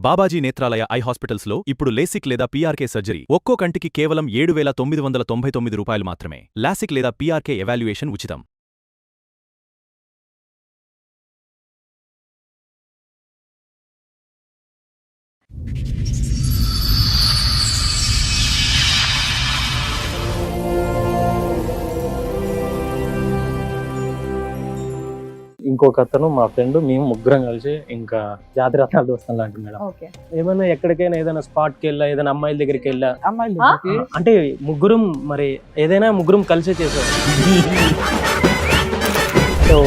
Babaji Netralaya I hospitals లో ఇప్పుడు LASIK లేదా పీఆర్కే సర్జరీ ఒక్కో కంటికి కేవలం 7,999 రూపాయలు మాత్రమే. లాసిక్ లేదా పీఆర్కే ఎవాల్యుయేషన్ ఉచితం. ఇంకొక అతను మా ఫ్రెండ్, మేము ముగ్గురం కలిసి ఇంకా జాతిరత్నాలు దోస్తాం లాంటి మేడం. ఏమైనా ఎక్కడికైనా ఏదైనా స్పాట్ కి వెళ్ళా, ఏదైనా అమ్మాయిల దగ్గరికి వెళ్ళా, అంటే ముగ్గురం మరి ఏదైనా ముగ్గురం కలిసే చేసాం.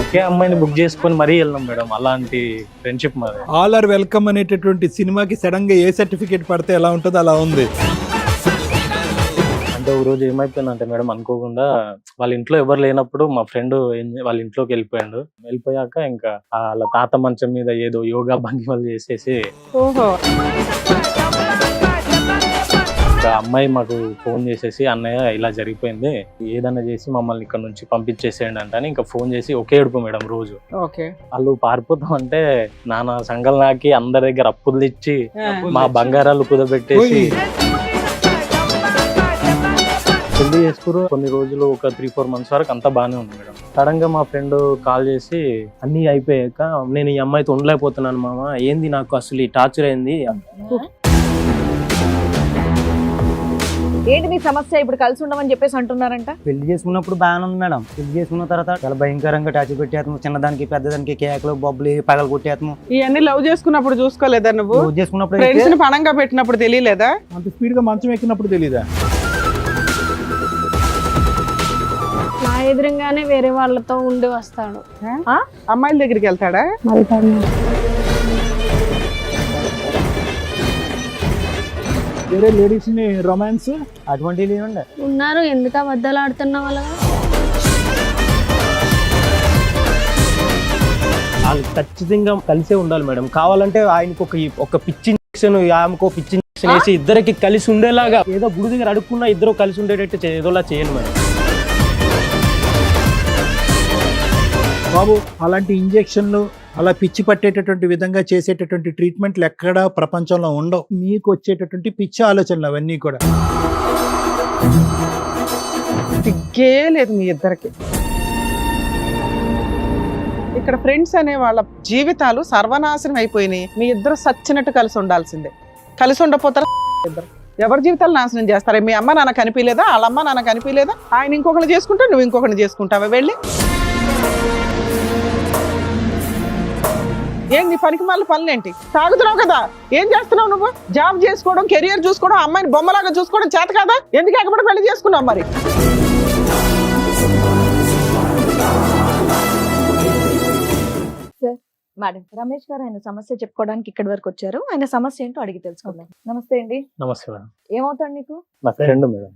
ఒకే అమ్మాయిని బుక్ చేసుకొని మరీ వెళ్ళాం మేడం. అలాంటి ఫ్రెండ్షిప్ మాది. ఆల్ ఆర్ వెల్కమ్ అనేటటువంటి సినిమాకి సడన్ గా ఏ సర్టిఫికేట్ పడితే ఎలా ఉంటుందో అలా ఉంది. అంటే ఒక రోజు ఏమైపోయిందంటే మేడం, అనుకోకుండా వాళ్ళ ఇంట్లో ఎవరు లేనప్పుడు మా ఫ్రెండ్ వాళ్ళ ఇంట్లోకి వెళ్ళిపోయాక ఇంకా వాళ్ళ తాత మంచం మీద ఏదో యోగా భంగిమలు చేసేసి అమ్మాయి మాకు ఫోన్ చేసేసి, అన్నయ్య ఇలా జరిగిపోయింది, ఏదన్నా చేసి మమ్మల్ని ఇక్కడ నుంచి పంపించేసేయండి అంటే ఇంకా ఫోన్ చేసి ఒకే ఏడుపు మేడం రోజు. వాళ్ళు పారిపోతాం అంటే నానా సంఘాలు నాకి అందరి దగ్గర అప్పులు ఇచ్చి మా బంగారాలు కుదబెట్టేసి పెళ్లి చేసుకురు. కొన్ని రోజులు ఒక 3-4 months వరకు అంతా బాగానే ఉంది మేడం. సడన్ గా మా ఫ్రెండ్ కాల్ చేసి అన్ని అయిపోయాక, నేను ఈ అమ్మాయితో ఉండలేకపోతున్నాను మామ, ఏంది నాకు అసలు ఈ టార్చర్ అయింది. ఏంటి మీ సమస్య? ఇప్పుడు కలిసి ఉండమని చెప్పేసి అంటున్నారంట. పెళ్లి చేసుకున్నప్పుడు బాగానే ఉంది మేడం. పెళ్లి చేసుకున్న తర్వాత చాలా భయంకరంగా టార్చర్ పెట్టేస్తాము. చిన్నదానికి పెద్దదానికి కేకలు బొబ్బలు పగలు కొట్టేస్తాము. ఇవన్నీ లవ్ చేసుకున్నప్పుడు చూసుకోలేదా నువ్వు? లవ్ చేసుకున్నప్పుడు ఫ్రెండ్స్ ని పణంగా పెట్టినప్పుడు తెలియలేదా? అంత స్పీడ్ గా మంచం ఎక్కినప్పుడు తెలీదా? నా ఎదురుగానే వేరే వాళ్ళతో ఉండి వస్తాడు. అమ్మాయిల దగ్గరికి వెళ్తాడా? వేరే లేడీస్ ని రొమాన్స్ అటువంటివి ఉన్నారు. ఎందుకు అబద్ధాలు ఆడుతున్నా వాళ్ళగా? వాళ్ళు ఖచ్చితంగా కలిసే ఉండాలి మేడం. కావాలంటే ఆయనకు ఒక పిచ్చి ఇంజక్షన్, ఆమెకు పిచ్చి ఇంజక్షన్ వేసి ఇద్దరికి కలిసి ఉండేలాగా, ఏదో గుడి దగ్గర అడుక్కున్నా ఇద్దరు కలిసి ఉండేటట్టు ఏదోలా చేయండి మేడం. బాబు, అలాంటి ఇంజెక్షన్లు, అలా పిచ్చి పట్టేటటువంటి విధంగా చేసేటటువంటి ట్రీట్మెంట్లు ఎక్కడా ప్రపంచంలో ఉండవు. మీకు వచ్చేటటువంటి పిచ్చి ఆలోచనలు అవన్నీ కూడా. సిగ్గే లేదు మీ ఇద్దరికి. ఇక్కడ ఫ్రెండ్స్ అనే వాళ్ళ జీవితాలు సర్వనాశనం అయిపోయినాయి. మీ ఇద్దరు సచ్చినట్టు కలిసి ఉండాల్సిందే. కలిసి ఉండపోతారా? ఇద్దరు ఎవరి జీవితాలు నాశనం చేస్తారా? మీ అమ్మ నాన్న కనిపించలేదా? వాళ్ళ అమ్మ నాన్న కనిపించలేదా? ఆయన ఇంకొకరిని చేసుకుంటా, నువ్వు ఇంకొకరిని చేసుకుంటావా? వెళ్ళి ఏం నీ పనికి మళ్ళీ పనులేంటి? తాగుతున్నావు కదా, ఏం చేస్తున్నావు నువ్వు? జాబ్ చేసుకోవడం, కెరియర్ చూసుకోవడం, అమ్మాయిని బొమ్మలాగా చూసుకోవడం చేత కదా? ఎందుకు ఎక్కడ పెళ్లి చేసుకున్నావు మరి? మేడం, రమేష్ గారు ఆయన సమస్య చెప్పుకోవడానికి ఇక్కడి వరకు వచ్చారు. ఆయన సమస్య ఏంటో అడిగి తెలుసుకుందాం. నమస్తే అండి. నమస్తే మేడం. ఏమవుతాడు నీకు? నా ఫ్రెండ్ మేడం.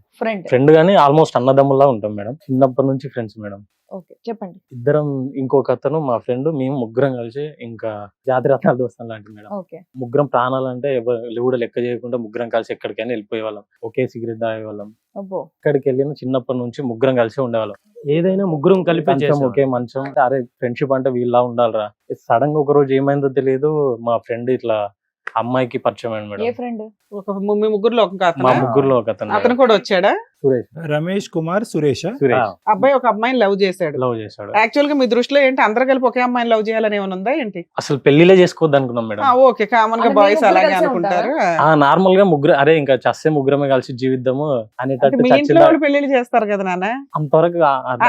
ఫ్రెండ్ గానీ ఆల్మోస్ట్ అన్నదమ్ముల్లా ఉంటాం మేడం. చిన్నప్పటి నుంచి ఫ్రెండ్స్ మేడం. ఓకే, చెప్పండి. ఇద్దరం, ఇంకొక అతను మా ఫ్రెండ్, మేము ముగ్గురం కలిసి ఇంకా జాతిరత్నాలు దోస్తాం లాంటి మేడం. ముగ్గురం ప్రాణాలంటే ఎవరు కూడా లెక్క చేయకుండా ముగ్గురం కలిసి ఎక్కడికైనా వెళ్ళిపోయే వాళ్ళం. ఒకే సిగరెట్ తాగేవాళ్ళం. ఎక్కడికి వెళ్ళిన చిన్నప్పటి నుంచి ముగ్గురం కలిసి ఉండేవాళ్ళం. ఏదైనా ముగ్గురం కలిపి ఒకే మంచం. అరే ఫ్రెండ్షిప్ అంటే వీళ్ళ ఉండాలిరా. సడన్ గా ఒక రోజు ఏమైందో తెలియదు, మా ఫ్రెండ్ ఇట్లా అమ్మాయికి పరిచయం అయ్యాడు మేడం. ఏ ఫ్రెండ్? మీ ముగ్గురులో మా ముగ్గురులో ఒక అతను. అతను కూడా వచ్చాడా? సురేష్. రమేష్ కుమార్ సురేష్. అబ్బాయి ఒక అమ్మాయిని లవ్ చేశాడు. యాక్చువల్ గా మీ దృష్టిలో ఏంటి, అందరూ కలిపి ఒకే అమ్మాయిని లవ్ చేయాలని ఏమైనా ఉందా ఏంటి? అసలు పెళ్లిలే చేసుకోవద్దు అనుకున్నాం మేడం. ఓకే, కామన్ గా బాయ్స్ అలాగే అనుకుంటారు. నార్మల్ గా ముగ్గురు, అరే ఇంకా చస్తే ముగ్గురమే కలిసి జీవిద్దాము అనేటట్టు. మీ ఇంట్లో వాళ్ళు పెళ్లిళ్ళు చేస్తారు కదా నాన్న, అంతవరకు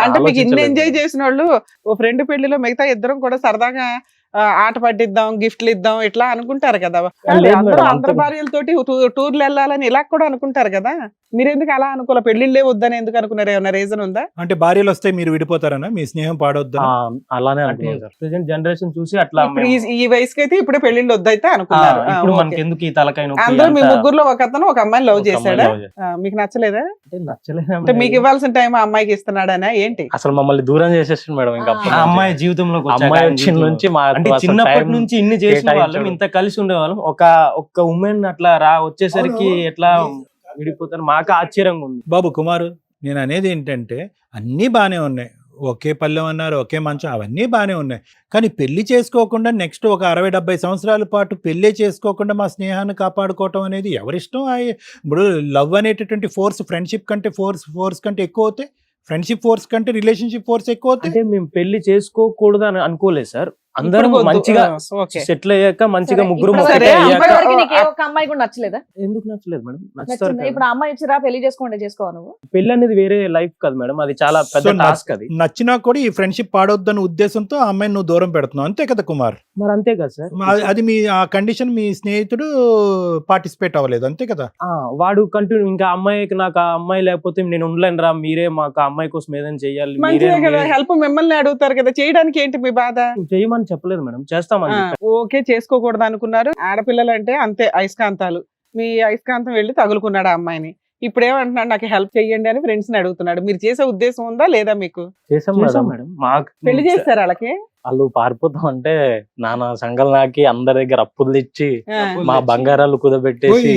అంటే మీకు ఇన్ని ఎంజాయ్ చేసిన వాళ్ళు ఓ ఫ్రెండ్ పెళ్లిలో మిగతా ఇద్దరం కూడా సరదాగా ఆట పట్టిద్దాం, గిఫ్ట్లు ఇద్దాం ఇట్లా అనుకుంటారు కదా. అందరు భార్యలతోటి టూర్లు వెళ్ళాలని ఇలా కూడా అనుకుంటారు కదా. మీరెందుకు అలా అనుకోలే? పెళ్లిళ్ళే వద్దని ఎందుకు అనుకున్నారు? ఏమైనా రీజన్ ఉందా? అంటే భార్యలు వస్తే మీరు విడిపోతారనా? మీ స్నేహం పాడొద్దా? అలానే ప్రెజెంట్ జనరేషన్ చూసి అట్లా ఈ వయసుకి అయితే ఇప్పుడు పెళ్లిళ్ళు వద్దయితే అనుకున్నారు. ఎందుకు ఈ తలకాయ? అందరూ మీ ముగ్గురులో ఒక అతను ఒక అమ్మాయిని లవ్ చేశాడా? మీకు నచ్చలేదా? అంటే మీకు ఇవ్వాల్సిన టైం ఆ అమ్మాయికి ఇస్తున్నాడనా ఏంటి? అసలు మమ్మల్ని దూరం చేసేసాడు మేడం. ఇంకా అమ్మాయి జీవితంలో నుంచి అంటే చిన్నప్పటి నుంచి ఇన్ని చేసిన వాళ్ళం, ఇంత కలిసి ఉండేవాళ్ళం. ఒక ఉమెన్ అట్లా వచ్చేసరికి ఎట్లా విడిపోతారు? మాకు ఆశ్చర్యంగా ఉంది. బాబు కుమారు, నేను అనేది ఏంటంటే అన్నీ బాగానే ఉన్నాయి. ఒకే పల్లెం అన్నారు, ఒకే మంచం, అవన్నీ బాగానే ఉన్నాయి. కానీ పెళ్లి చేసుకోకుండా నెక్స్ట్ ఒక 60-70 సంవత్సరాల పాటు పెళ్ళే చేసుకోకుండా మా స్నేహాన్ని కాపాడుకోవటం అనేది ఎవరిష్టం. ఇప్పుడు లవ్ అనేటటువంటి ఫోర్స్ ఫ్రెండ్షిప్ కంటే ఫోర్స్ కంటే ఎక్కువ అవుతాయి, ఫ్రెండ్షిప్ ఫోర్స్ కంటే రిలేషన్షిప్ ఫోర్స్ ఎక్కువ అవుతాయి. అంటే మేము పెళ్లి చేసుకోకూడదు అని అనుకోలేదు సార్. అందరం ఇప్పుడు వద్దు. మంచిగా ఓకే. సెటిల్ అయ్యాక మంచిగా ముగ్గురు ఇప్పుడు సరే, వరకు ఒకటే అయ్యాక ఇప్పటివరకు నీకు ఏ ఒక్క అమ్మాయి కూడా నచ్చలేదా? ఎందుకు నచ్చలేదు మేడం? నచ్చుతారు నచ్చిందా? కదా. ఇప్పుడు ఆ అమ్మాయి వచ్చిరా పెళ్లి చేసుకోండి చేసుకోవా నువ్వు? పెళ్లి అనేది వేరే లైఫ్ కాదు మేడం, అది చాలా పెద్ద So, టాస్క్. అది నచ్చినా కూడా ఈ ఫ్రెండ్షిప్ పాడొద్దన్న ఉద్దేశంతో ఆ అమ్మాయిని నువ్వు దూరం పెడుతున్నావు, అంతే కదా కుమార్? మరి అంతే కదా సార్. అది మీ ఆ కండిషన్ మీ స్నేహితుడు పార్టిసిపేట్ అవ్వలేదు, అంతే కదా? వాడు కంటిన్యూ ఇంకా అమ్మాయికి నాకు ఆ అమ్మాయి లేకపోతే నేను ఉండలేను రా, మీరే మాకు ఆ అమ్మాయి కోసం ఏదైనా చెయ్యాలి, మంచిదే కదా, మీరే హెల్ప్ మిమ్మల్ని అడుగుతారు కదా, చేయడానికి ఏంటి మీ బాధ? చేయమని చెప్పలేదు మేడం, చేస్తామని చెప్పారు. ఓకే, చేసుకోకూడదు అనుకున్నారు. ఆడపిల్లలు అంటే అంతే అయస్కాంతాలు. మీ అయస్కాంతం వెళ్ళి తగులుకున్నాడు ఆ అమ్మాయిని. ఇప్పుడు ఏమంటున్నాడు, నాకు హెల్ప్ చెయ్యండి అని ఫ్రెండ్స్ ని అడుగుతున్నాడు. మీరు చేసే ఉద్దేశం ఉందా లేదా మీకు? చేసాం చేసాం మేడం. మేడం. మాకు పెళ్లి చేస్తారు వాళ్ళకి? వాళ్ళు పారిపోతాం అంటే నానా సంఘాలు నాకి అందరి దగ్గర అప్పులు తెచ్చి ఆ. మా బంగారాలు కుదబెట్టేసి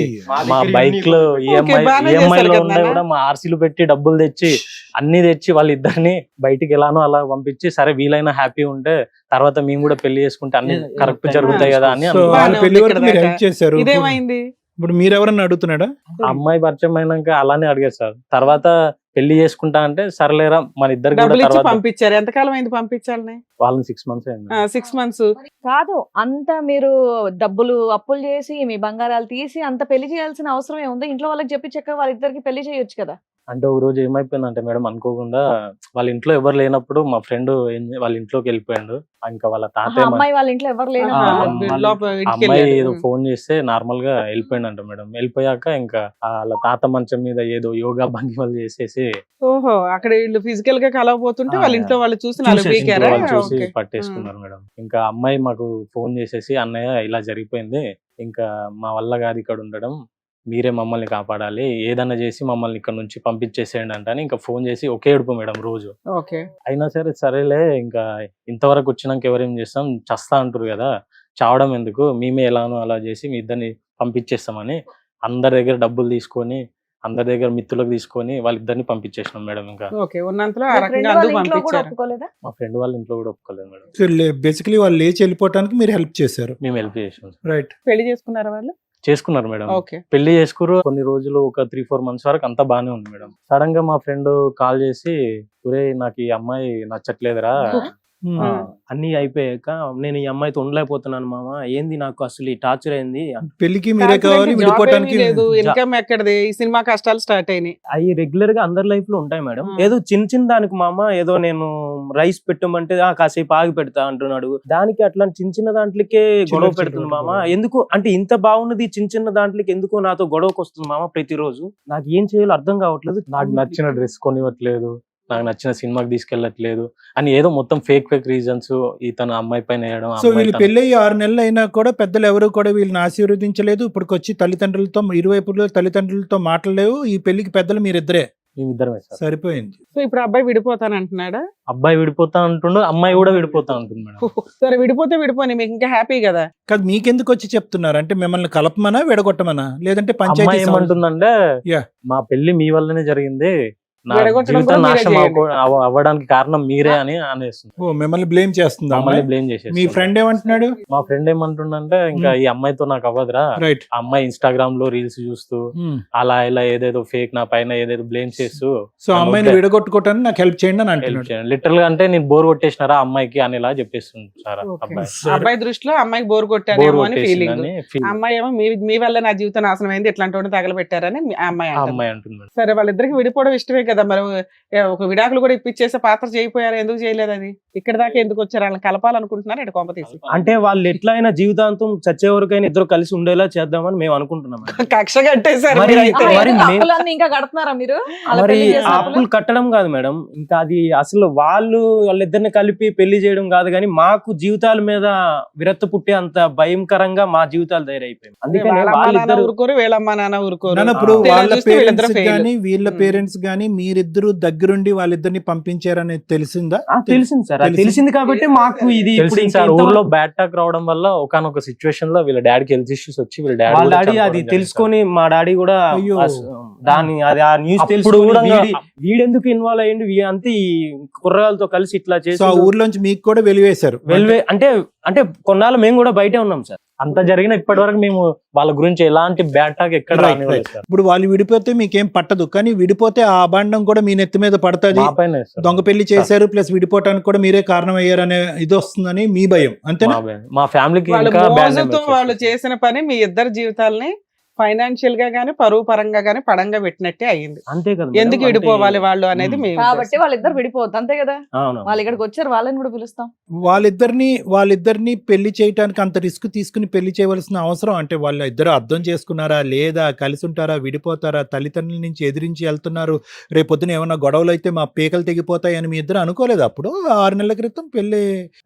మా బైక్ లో బాగానే ఈఎంఐ చేశారు లో కదా ఉండే నాన్న. కూడా మా ఆర్సీలు పెట్టి డబ్బులు తెచ్చి అన్ని తెచ్చి వాళ్ళిద్దరిని బయటికి ఎలానో అలా పంపించి, సరే వీలైనా హ్యాపీ ఉంటే తర్వాత మేము కూడా పెళ్లి చేసుకుంటే అన్ని కరెక్ట్ జరుగుతాయి కదా అని సో అనుకున్నాం. వాళ్ళ బాగానే పెళ్లి ఉంది వరకు ఇక్కడ మీరు దాకా. హెల్ప్ చేశారు. ఇదేమైంది? ఇప్పుడు మీరెవరన్నా అడుగుతున్నాడా? ఆ అమ్మాయి పరిచయం అయినాక అలానే అడిగారు సార్. తర్వాత పెళ్లి చేసుకుంటా అంటే సర్లేరా మన ఇద్దరు కూడా డబ్బులు ఇచ్చి తర్వాత పంపించారు. ఎంతకాలం అయింది పంపించాలని? వాళ్ళని 6 months అయింది. 6 months. కాదు, అంత మీరు డబ్బులు అప్పులు చేసి మీ బంగారాలు తీసి అంత పెళ్లి చేయాల్సిన అవసరం ఏముంది? ఇంట్లో వాళ్ళకి చెప్పి చక్కగా వాళ్ళిద్దరికి పెళ్లి చేయొచ్చు కదా. అంటే ఒక రోజు ఏమైపోయిందంటే మేడం, అనుకోకుండా వాళ్ళ ఇంట్లో ఎవరు లేనప్పుడు మా ఫ్రెండ్ వాళ్ళ ఇంట్లోకి వెళ్ళిపోయాడు. ఇంకా వాళ్ళ ఆహా, తాతయ్య అమ్మాయి వాళ్ళ ఇంట్లో ఎవరు లేనా? అమ్మాయి ఏదో ఫోన్ చేస్తే నార్మల్ గా వెళ్ళిపోయిందంట మేడం. వెళ్ళిపోయాక ఇంకా వాళ్ళ తాత మంచం మీద ఏదో యోగా భంగిమలు చేసేసి ఓహో, అక్కడ వీళ్ళు ఫిజికల్ గా కలవబోతుంటే వాళ్ళ ఇంట్లో వాళ్ళు చూసి నాలుగు చూసేసి పీకారా? వాళ్ళు చూసి ఓకే. పట్టేసుకున్నారు మేడం. ఇంకా అమ్మాయి మాకు ఫోన్ చేసేసి, అన్నయ్య ఇలా జరిగిపోయింది, ఇంకా మా వల్ల కాదు ఇక్కడ ఉండడం, మీరే మమ్మల్ని కాపాడాలి, ఏదన్నా చేసి మమ్మల్ని ఇక్కడ నుంచి పంపించేసేయండి అంటే ఇంకా ఫోన్ చేసి ఒకే ఏడుపు మేడం రోజు. ఓకే. అయినా సరే సరేలే, ఇంకా ఇంతవరకు వచ్చినాక ఎవరేం చేస్తాం, చస్తా అంటారు కదా, చావడం ఎందుకు, మేమే ఎలానో అలా చేసి మీ ఇద్దరిని పంపించేస్తామని అందరి దగ్గర డబ్బులు తీసుకొని, అందరి దగ్గర మిత్తులకు తీసుకొని వాళ్ళిద్దరిని పంపించేసినాం మేడం. ఇంకా ఓకే, ఉన్నంతలో ఆ మీ రకంగా friend వాళ్ళ అందుకు ఇంట్లో కూడా పంపించారు. ఒప్పుకోలేదా? మా ఫ్రెండ్ వాళ్ళ ఇంట్లో కూడా ఒప్పుకోలేదు మేడం. బేసికలీ వాళ్ళు లేచి వెళ్ళిపోవటానికి మీరు హెల్ప్ చేశారు, మేము హెల్ప్ చేసాం. రైట్? పెళ్లి చేసుకున్నారా వాళ్ళు? చేసుకున్నారు మేడం. ఓకే. పెళ్లి చేసుకురు. కొన్ని రోజులు ఒక 3-4 months వరకు అంతా బానే ఉంది మేడం. సడన్ గా మా ఫ్రెండ్ కాల్ చేసి, ఒరేయ్ నాకు ఈ అమ్మాయి నచ్చట్లేదురా, ఆ, అన్ని అయిపోయాక నేను ఈ అమ్మాయితో ఉండలేకపోతున్నాను మామ, ఏంది నాకు అసలు ఈ టార్చర్ అయింది. పెళ్లికి మీరే కావాలి, విడిపోవటానికి లేదు, ఇన్కమ్ ఎక్కడది? ఈ సినిమా కష్టాలు స్టార్ట్ అయినాయి. అవి రెగ్యులర్ గా అందరి లైఫ్ లో ఉంటాయి మేడం. ఏదో చిన్న చిన్న దానికి మామ, ఏదో నేను రైస్ పెట్టమంటే కాసేపు ఆగి పెడతా అంటున్నాడు, దానికి అట్లా చిన్న చిన్న దాంట్లకే గొడవ చిన్న పెడుతుంది మామ. గొడవ. ఎందుకు అంటే ఇంత బాగున్నది చిన్న చిన్న దాంట్లకి ఎందుకు నాతో గొడవకు వస్తుంది మామ ప్రతిరోజు? నాకు ఏం చేయాలో అర్థం కావట్లేదు. నాకు నచ్చిన డ్రెస్ కొనివ్వట్లేదు, నాకు నచ్చిన సినిమాకి తీసుకెళ్ళట్లేదు అని ఏదో మొత్తం ఫేక్ రీజన్స్ ఇతను అమ్మాయి పైన వేయడం. సో వీళ్ళు పెళ్ళి 6 నెలలు అయినా కూడా పెద్దలు ఎవరు కూడా వీళ్ళని ఆశీర్వదించలేదు. ఇప్పటికొచ్చి తల్లిదండ్రులతో ఇరువైపులో తల్లిదండ్రులతో మాట్లాడలేవు. ఈ పెళ్లికి పెద్దలు మీరిద్దరే, మేమిద్దరమే సార్. సరిపోయింది. సో ఇప్పుడు అబ్బాయి విడిపోతాను అంటున్నాడా? అబ్బాయి విడిపోతా అంటుండు, అమ్మాయి కూడా విడిపోతా అంటుంది మేడం. సరే, విడిపోతే విడిపోని, మీకు ఇంకా హ్యాపీ కదా. కాదు, మీకెందుకు వచ్చి చెప్తున్నారు అంటే మిమ్మల్ని కలపమనా విడగొట్టమనా, లేదంటే పంచాయతీ అమ్మాయి ఏమంటుందంటే, Yeah. మా పెళ్లి మీ వల్లనే జరిగింది, నా విడగొట్టడం జీవితం కూడా మీరే నాశనం చేయండి. అవ్వడానికి కారణం మీరే అని అనేస్తుంది. ఓ మిమ్మల్ని బ్లేమ్ చేస్తుందా మమ్మల్ని అమ్మాయి? బ్లేమ్ మీ చేసేసి. ఫ్రెండ్ ఏమంటున్నాడు? మా ఫ్రెండ్ ఏమంటుండంటే, ఇంకా ఈ అమ్మాయితో నాకు అవ్వదురా, రైట్. ఆ అమ్మాయి ఇన్స్టాగ్రామ్ లో రీల్స్ చూస్తూ అలా ఇలా ఏదేదో ఫేక్ నా పైన ఏదేదో బ్లేమ్ చేస్తూ సో అమ్మాయిని విడగొట్టుకోవటానికి నాకు హెల్ప్ చేయండి అని అంటున్నాడు. లిటరల్ గా అంటే నేను బోర్ కొట్టేసినారా అమ్మాయికి అని ఇలా చెప్పేస్తుంది సార్. ఓకే. అబ్బాయి అబ్బాయి దృష్టిలో అమ్మాయికి బోర్ బోర్ కొట్టానేమో అని ఫీలింగ్. కొట్టేసిందని feel. అమ్మాయి ఏమో మీ వల్ల నా జీవితం నాశనం అయింది, ఇట్లాంటి వాడిని తగలబెట్టారని ఆ అమ్మాయి ఆ అంటుంది. అమ్మాయి అంటుంది మేడం. సరే, వాళ్ళిద్దరికి విడిపోవడం ఇష్టమే కదా, మరి ఒక విడాకులు కూడా ఇప్పించేసే పాత్ర చేయపోయారు, ఎందుకు చేయలేదు? అది ఇక్కడ దాకా ఎందుకు వచ్చారు? వాళ్ళని కలపాలనుకుంటున్నారు ఇటు కొంప తీసి. అంటే వాళ్ళు ఎట్లయినా జీవితాంతం చచ్చే వరకైనా ఇద్దరు కలిసి ఉండేలా చేద్దామని మేము అనుకుంటున్నాం మేడం. కక్ష కట్టేశారు మరి- మీరైతే. మరి ఎందుకు మే- అప్పులన్నీ ఇంకా కడుతున్నారా మీరు? అలా మరి పెళ్లి చేసిన ఆ అప్పులు? అప్పులు కట్టడం కాదు మేడం, ఇంకా అది అసలు వాళ్ళిద్దరిని కలిపి పెళ్లి చేయడం కాదు, కానీ మాకు జీవితాల మీద విరక్తి పుట్టే అంత భయంకరంగా మా జీవితాలు తయారైపోయాయి. అందుకని వాళ్ళ అమ్మ నాన్న వాళ్ళిద్దరు ఊరుకోరు, వీళ్ళమ్మ నాన్న ఊరుకోరు. నాన్న, ఇప్పుడు ఇలా వాళ్ళ చూస్తే వీళ్ళిద్దరు పేరెంట్స్ fail. గానీ వీళ్ళ పేరెంట్స్ గానీ మీరిద్దరు దగ్గరుండి వాళ్ళిద్దరిని పంపించారనేది తెలిసిందా? తెలిసింది సార్, అది తెలిసింది కాబట్టి మాకు ఇది ఇప్పుడు తెలిసింది ఇంకా సార్, ఇంతవరకు- ఊర్లో బ్యాడ్ టాక్ రావడం వల్ల ఒకనొక సిచ్యువేషన్ లో వీళ్ళ డాడీకి హెల్త్ ఇష్యూస్ వచ్చి వీళ్ళ వాళ్ళ డాడీ డాడీ అది తెలుసుకొని మా డాడీ కూడా అయ్యో. దాని అది ఆ న్యూస్ అప్పుడు తెలుసు కూడా వీడెందుకు ఇన్వాల్వ్ అయ్యిండు అంతే ఈ కుర్రగాలతో కలిసి ఇట్లా సో చేసి ఆ ఊర్లోంచి మీకు కూడా వెలివేశారు. అంటే అంటే కొన్నాళ్ళు మేము కూడా బయటే ఉన్నాం సార్. అంత జరిగిన ఇప్పటి వరకు మేము వాళ్ళ గురించి ఎలాంటి బ్యాడ్ టాక్ ఎక్కడ Right, రానివ్వలేదు right. సార్. ఇప్పుడు వాళ్ళు విడిపోతే మీకేం పట్టదు, కానీ విడిపోతే ఆ అభాండం కూడా మీ నెత్తి మీద పడుతుంది. మా పైనే సార్. దొంగ పెళ్లి చేశారు ప్లస్ విడిపోవటానికి కూడా మీరే కారణం అయ్యారనే ఇది వస్తుందని మీ భయం అంతేనా? మా ఫ్యామిలీకి వాళ్ళ ఇంకా బ్యాడ్ నేమ్ మోజుతో వాళ్ళు చేసిన పని మీ ఇద్దరు జీవితాలని ఫైనాన్షియల్ గా గానీ పరువు పరంగా గానీ పడంగా పెట్టినట్టే అయ్యింది. అంతే కదా ఎందుకు మేడం, విడిపోవాలి అంటే- వాళ్ళు అనేది మీ కాబట్టి ఉద్దేశం. వాళ్ళిద్దరు విడిపోవద్దు అంతే కదా. అవును. వాళ్ళు ఇక్కడికి వచ్చారు, వాళ్ళని కూడా పిలుస్తాం. వాళ్ళిద్దరిని పెళ్లి చేయటానికి అంత రిస్క్ తీసుకుని పెళ్లి చేయవలసిన అవసరం అంటే వాళ్ళు ఇద్దరు అర్థం చేసుకున్నారా లేదా, కలిసి ఉంటారా, విడిపోతారా, తల్లిదండ్రుల నుంచి ఎదిరించి వెళ్తున్నారు, రేపొద్దున ఏమన్నా గొడవలు అయితే మా పీకలు తెగిపోతాయి అని మీ ఇద్దరు అనుకోలేదు అప్పుడు 6 నెలల క్రితం పెళ్లి?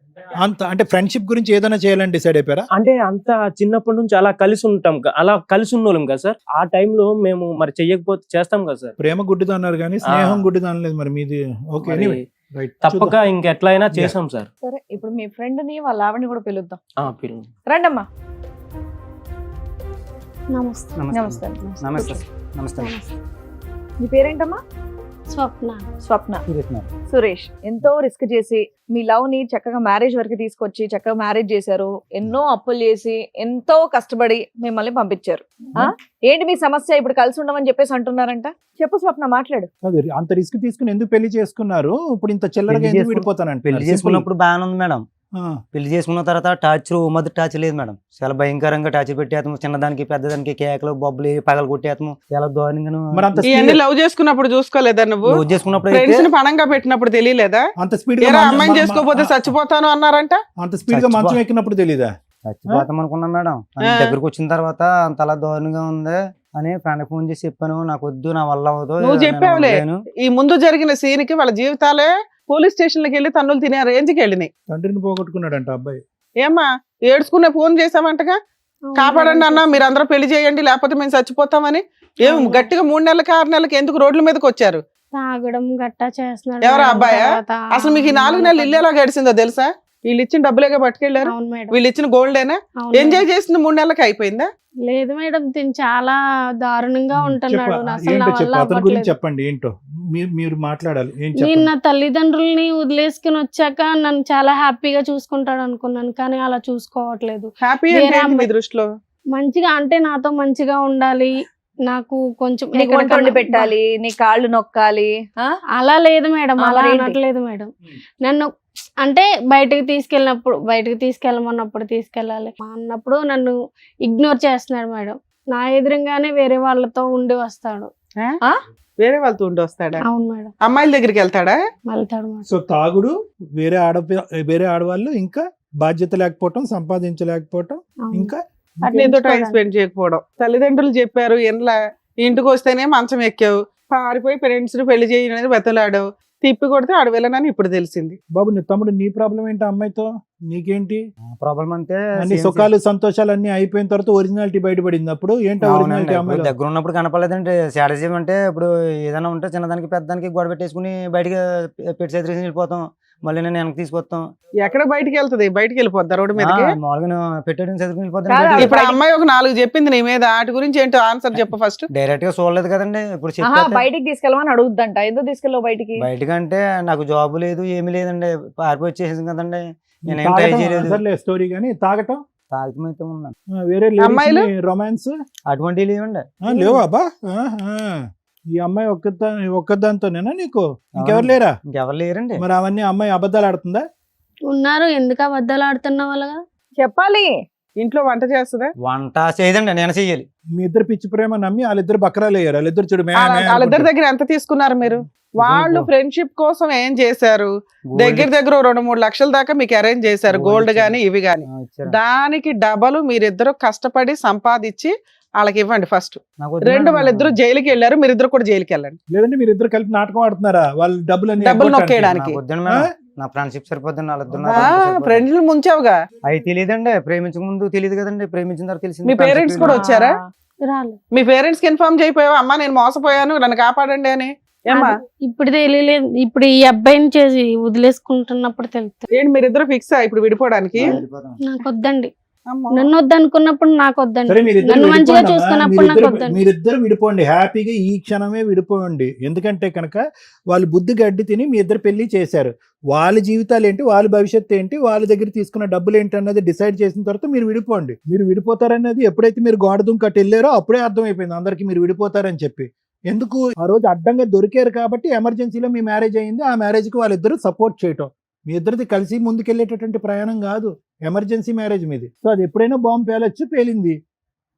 అంత అంటే ఫ్రెండ్షిప్ గురించి ఏదైనా చేయాలని డిసైడ్ అయిపోయారా? అంటే అంత చిన్నప్పటి నుంచి అలా కలిసి ఉంటాం అలా కలిసి ఉన్నోళ్ళం కదా సార్. ఆ టైంలో మేము మరి చెయ్యకపోతే చేస్తాం కదా సార్. ప్రేమ గుడ్డిది అన్నారు కానీ స్నేహం గుడ్డిది అనలేదు మరి మీది. ఓకే, మరి రైట్, తప్పక ఇంకెట్లయినా చేసాం సార్. సరే, ఇప్పుడు మీ ఫ్రెండ్ ని వాళ్ళ ఆవిడని కూడా పిలుద్దాం. పిల్లలు రండమ్మా. నమస్తే. నమస్తే. నమస్తే నమస్తే. మీ పేరేంటమ్మా? స్వప్న. స్వప్న. సురేష్ ఎంతో రిస్క్ చేసి మీ లవ్ ని చక్కగా మ్యారేజ్ వరకు తీసుకొచ్చి చక్కగా మ్యారేజ్ చేశారు. ఎన్నో అప్పులు చేసి ఎంతో కష్టపడి మిమ్మల్ని పంపించారు. ఏంటి మీ సమస్య? ఇప్పుడు కలిసి ఉండమని చెప్పేసి అంటున్నారంట. చెప్పు స్వప్న, మాట్లాడు. కాదు, అంత రిస్క్ తీసుకుని ఎందుకు పెళ్లి చేసుకున్నారు? ఇప్పుడు ఇంత చిల్లరగా ఎందుకు విడిపోతానంటే? పెళ్లి చేసుకున్నప్పుడు బాగానే ఉంది మేడం. పెళ్లి చేసుకున్న తర్వాత టార్చర్ మధ్య టార్చర్ లేదు మేడం. చాలా భయంకరంగా టార్చర్ పెట్టేస్తాము. చిన్నదానికి పెద్దదానికి కేకలు బొబ్బలు పగలు కొట్టేస్తాము. చాలా దారుణంగా. మరి అంత ఇవన్నీ లవ్ చేసుకున్నప్పుడు చూసుకోలేదా నువ్వు? లవ్ చేసుకున్నప్పుడు ఫ్రెండ్స్ ని పణంగా పెట్టినప్పుడు తెలియలేదా? అంత స్పీడ్ ఏరా అమ్మాయిని చేసుకోపోతే చచ్చిపోతాను అన్నారంట. అంత స్పీడ్ గా మంచం ఎక్కినప్పుడు తెలీదా? చచ్చిపోతాం అనుకున్నాం మేడం. దగ్గరకు వచ్చిన తర్వాత అంత అలా దారుణంగా ఉంది అని ఫ్రెండ్ ఫోన్ చేసి చెప్పాను, నాకు వద్దు, నా వల్ల అవ్వదు. నువ్వు చెప్పావులే. ఈ ముందు జరిగిన సీన్ కి వాళ్ళ జీవితాలే పోలీస్ స్టేషన్ కి వెళ్ళి తన్నులు తినే రేంజ్ కి వెళ్ళినాయి. తండ్రిని పోగొట్టుకున్నాడంట అబ్బాయి. ఏమ్మా ఏడ్చుకునే ఫోన్ చేసామంటగా, కాపాడండి అన్న, మీరు అందరూ పెళ్లి చేయండి లేకపోతే మేము చచ్చిపోతామని. ఏం గట్టిగా 3 నెలలకి 6 నెలలకి ఎందుకు రోడ్ల మీదకి వచ్చారు? తాగడం గట్టా చేస్తున్నాడు. ఎవరా మేడం. అబ్బాయా? తర్వాత అసలు మీకు ఈ 4 నెలలు ఇల్లు ఎలా గడిచిందో తెలుసా? వీళ్ళు ఇచ్చిన డబ్బులేగా పట్టుకెళ్లారు. అవును మేడం. వీళ్ళు ఇచ్చిన గోల్డేనా? అవును ఎంజాయ్ మేడం. చేసింది 3 నెలలకి అయిపోయిందా? లేదు మేడం, తిని చాలా దారుణంగా ఉంటున్నాడు. అసలు నా ఏంటో వల్ల చెప్పు, అతని గురించి అవ్వట్లేదు. చెప్పండి. ఏంటో మీరు మాట్లాడాలి. ఏం నేను చెప్పండి. నా తల్లిదండ్రుల్ని వదిలేసుకుని వచ్చాక నన్ను చాలా హ్యాపీగా చూసుకుంటాడు అనుకున్నాను, కానీ అలా చూసుకోవట్లేదు. హ్యాపీ వేరే అంటే ఏంటి మీ అమ్మాయి- దృష్టిలో? మంచిగా అంటే నాతో మంచిగా ఉండాలి, నాకు కొంచెం నీకు వంట వండి పెట్టాలి, నీ కాళ్ళు నొక్కాలి. అలా లేదు మేడం, అలా మరి ఏంటి? అనట్లేదు మేడం. నన్ను అంటే బయటకు తీసుకెళ్ళమన్నప్పుడు తీసుకెళ్ళాలి అన్నప్పుడు నన్ను ఇగ్నోర్ చేస్తున్నాడు మేడం. నా ఎదురుగానే వేరే వాళ్ళతో ఉండి వస్తాడు. వేరే వాళ్ళతో ఉండి వస్తాడా? అవును మేడం, అమ్మాయిల దగ్గరికి వెళ్తాడా? వెళ్తాడు మేడం. సో తాగుడు, వేరే ఆడవాళ్ళు, ఇంకా బాధ్యత లేకపోవటం, సంపాదించలేకపోవటం, అవును. ఇంకా నీతో టైం స్పెండ్ చేయకపోవడం. తల్లిదండ్రులు చెప్పారు ఎండ్లా, ఇంటికి వస్తేనే మంచం ఎక్కావు, పారిపోయి ఫ్రెండ్స్ పెళ్లి చేయడానికి బెతలాడావు, తిప్పి కొడితే ఆడు వెళ్ళనని ఇప్పుడు తెలిసింది. బాబు నీ తమ్ముడు, నీ ప్రాబ్లం ఏంటి అమ్మాయితో? నీకేంటి ప్రాబ్లం అంటే అన్ని సుఖాలు సంతోషాలు అన్ని అయిపోయిన తర్వాత ఒరిజినాలిటీ బయటపడింది. అప్పుడు ఏంటి ఒరిజినాలిటీ అమ్మాయి? దగ్గర ఉన్నప్పుడు కనపడలేదంటే శాడజీయం అంటే ఇప్పుడు ఏదైనా ఉంటే చిన్నదానికి పెద్దదానికి గొడవ పెట్టేసుకుని బయటకి పెట్టి చేసి వెళ్ళిపోతాం. మళ్ళీ నేను వెనక్కి తీసుకొస్తాం. ఎక్కడ బయటికి వెళ్తుంది? బయటికి వెళ్ళిపోద్దా రోడ్డు మీదకి? మామూలుగా పెట్టేయడం చదువుకుని కాదు, వెళ్ళిపోతాం. ఇప్పుడు ఆ అమ్మాయి ఒక 4 చెప్పింది నీ మీద, వాటి గురించి ఏంటో ఆన్సర్ చెప్పు ఫస్ట్. డైరెక్ట్ గా చూడలేదు కదండి. ఇప్పుడు ఆహా, చెప్పి బయటికి తీసుకెళ్ళమని అడుగుద్దంట. ఎందుకు తీసుకెళ్ళవు బయటికి? బయటకంటే నాకు జాబ్ లేదు, ఏమీ లేదండి, పారిపోయి వచ్చేసింది కదండి. నేనేం ట్రై చేయలేదు. స్టోరీ కానీ తాగటం, తాగితం అయితే ఉన్నాను. వేరే అమ్మాయిలు? రొమాన్స్ అటువంటివి లేవండి. లేవా బా? ఈ అమ్మాయి ఒక్కదాంతోనేనా నీకు? ఇంకెవరు లేరా? ఇంకెవరు లేరండి. మరి అవన్నీ అమ్మాయి అబద్ధాలు ఆడుతుందా? ఉన్నారు, ఎందుకు అబద్ధాలు ఆడుతున్న వాళ్ళగా చెప్పాలి. ఇంట్లో వంట చేస్తుందా? వంట చేయదండి, నేను చెయ్యాలి. మీ ఇద్దరు పిచ్చి ప్రేమ నమ్మి వాళ్ళిద్దరు బకరాలు అయ్యారు. వాళ్ళిద్దరు చూడు వాళ్ళిద్దరి దగ్గర ఎంత తీసుకున్నారు మీరు? వాళ్ళు ఫ్రెండ్షిప్ కోసం ఏం చేశారు? దగ్గర 2-3 లక్షల దాకా మీకు అరేంజ్ చేశారు, గోల్డ్ గానీ ఇవి గానీ. దానికి డబల్ మీరిద్దరు కష్టపడి సంపాదించి వాళ్ళకి ఇవ్వండి ఫస్ట్. 2 వాళ్ళిద్దరు జైలుకి వెళ్ళారు, మీరిద్దరు కూడా జైలుకి వెళ్ళండి. లేదంటే మీరు ఇద్దరు కలిపి నాటకం ఆడుతున్నారా? వాళ్ళు డబ్బులు నొక్కేయడానికి. నా ఫ్రెండ్షిప్ సరిపోద్ది. ఫ్రెండ్లు ముంచావుగా. అవి తెలియదండి, ప్రేమించక ముందు తెలియదు కదండి, ప్రేమించిన తర్వాత తెలిసింది. మీ పేరెంట్స్ కూడా వచ్చారా? రాలేదు. మీ పేరెంట్స్ కి ఇన్ఫార్మ్ చేయపోయావా, అమ్మా నేను మోసపోయాను నన్ను కాపాడండి అని? ఏమ్మా ఇప్పుడు తెలియలేదు, ఇప్పుడు ఈ అబ్బాయిని చేసి వదిలేసుకుంటున్నప్పుడు తెలుస్తుంది. ఏంటి మీరిద్దరు ఫిక్స్ ఇప్పుడు విడిపోవడానికి? నాకు వద్దండి. అమ్మో. నన్ను వద్దనుకున్నప్పుడు నాకు వద్దండి. సరే మీరిద్దరు నన్ను మంచిగా విడిపోండి అమ్మా. చూసుకున్నప్పుడు నాకు వద్దండి. మీరిద్దరు విడిపోండి, హ్యాపీగా ఈ క్షణమే విడిపోండి. ఎందుకంటే కనుక వాళ్ళు బుద్ధి గడ్డి తిని మీ ఇద్దరు పెళ్లి చేశారు. వాళ్ళ జీవితాలు ఏంటి, వాళ్ళ భవిష్యత్తు ఏంటి, వాళ్ళ దగ్గర తీసుకున్న డబ్బులు ఏంటి అన్నది డిసైడ్ చేసిన తర్వాత మీరు విడిపోండి. మీరు విడిపోతారన్నది ఎప్పుడైతే మీరు గోడ దుంకట్టు వెళ్ళారో అప్పుడే అర్థమైపోయింది అందరికి మీరు విడిపోతారని చెప్పి. ఎందుకు ఆ రోజు అడ్డంగా దొరికారు కాబట్టి ఎమర్జెన్సీలో మీ మ్యారేజ్ అయింది. ఆ మ్యారేజ్కి వాళ్ళిద్దరూ సపోర్ట్ చేయటం, మీ ఇద్దరిది కలిసి ముందుకెళ్ళేటటువంటి ప్రయాణం కాదు, ఎమర్జెన్సీ మ్యారేజ్ మీది. సో అది ఎప్పుడైనా బాంబు పేలొచ్చు, పేలింది.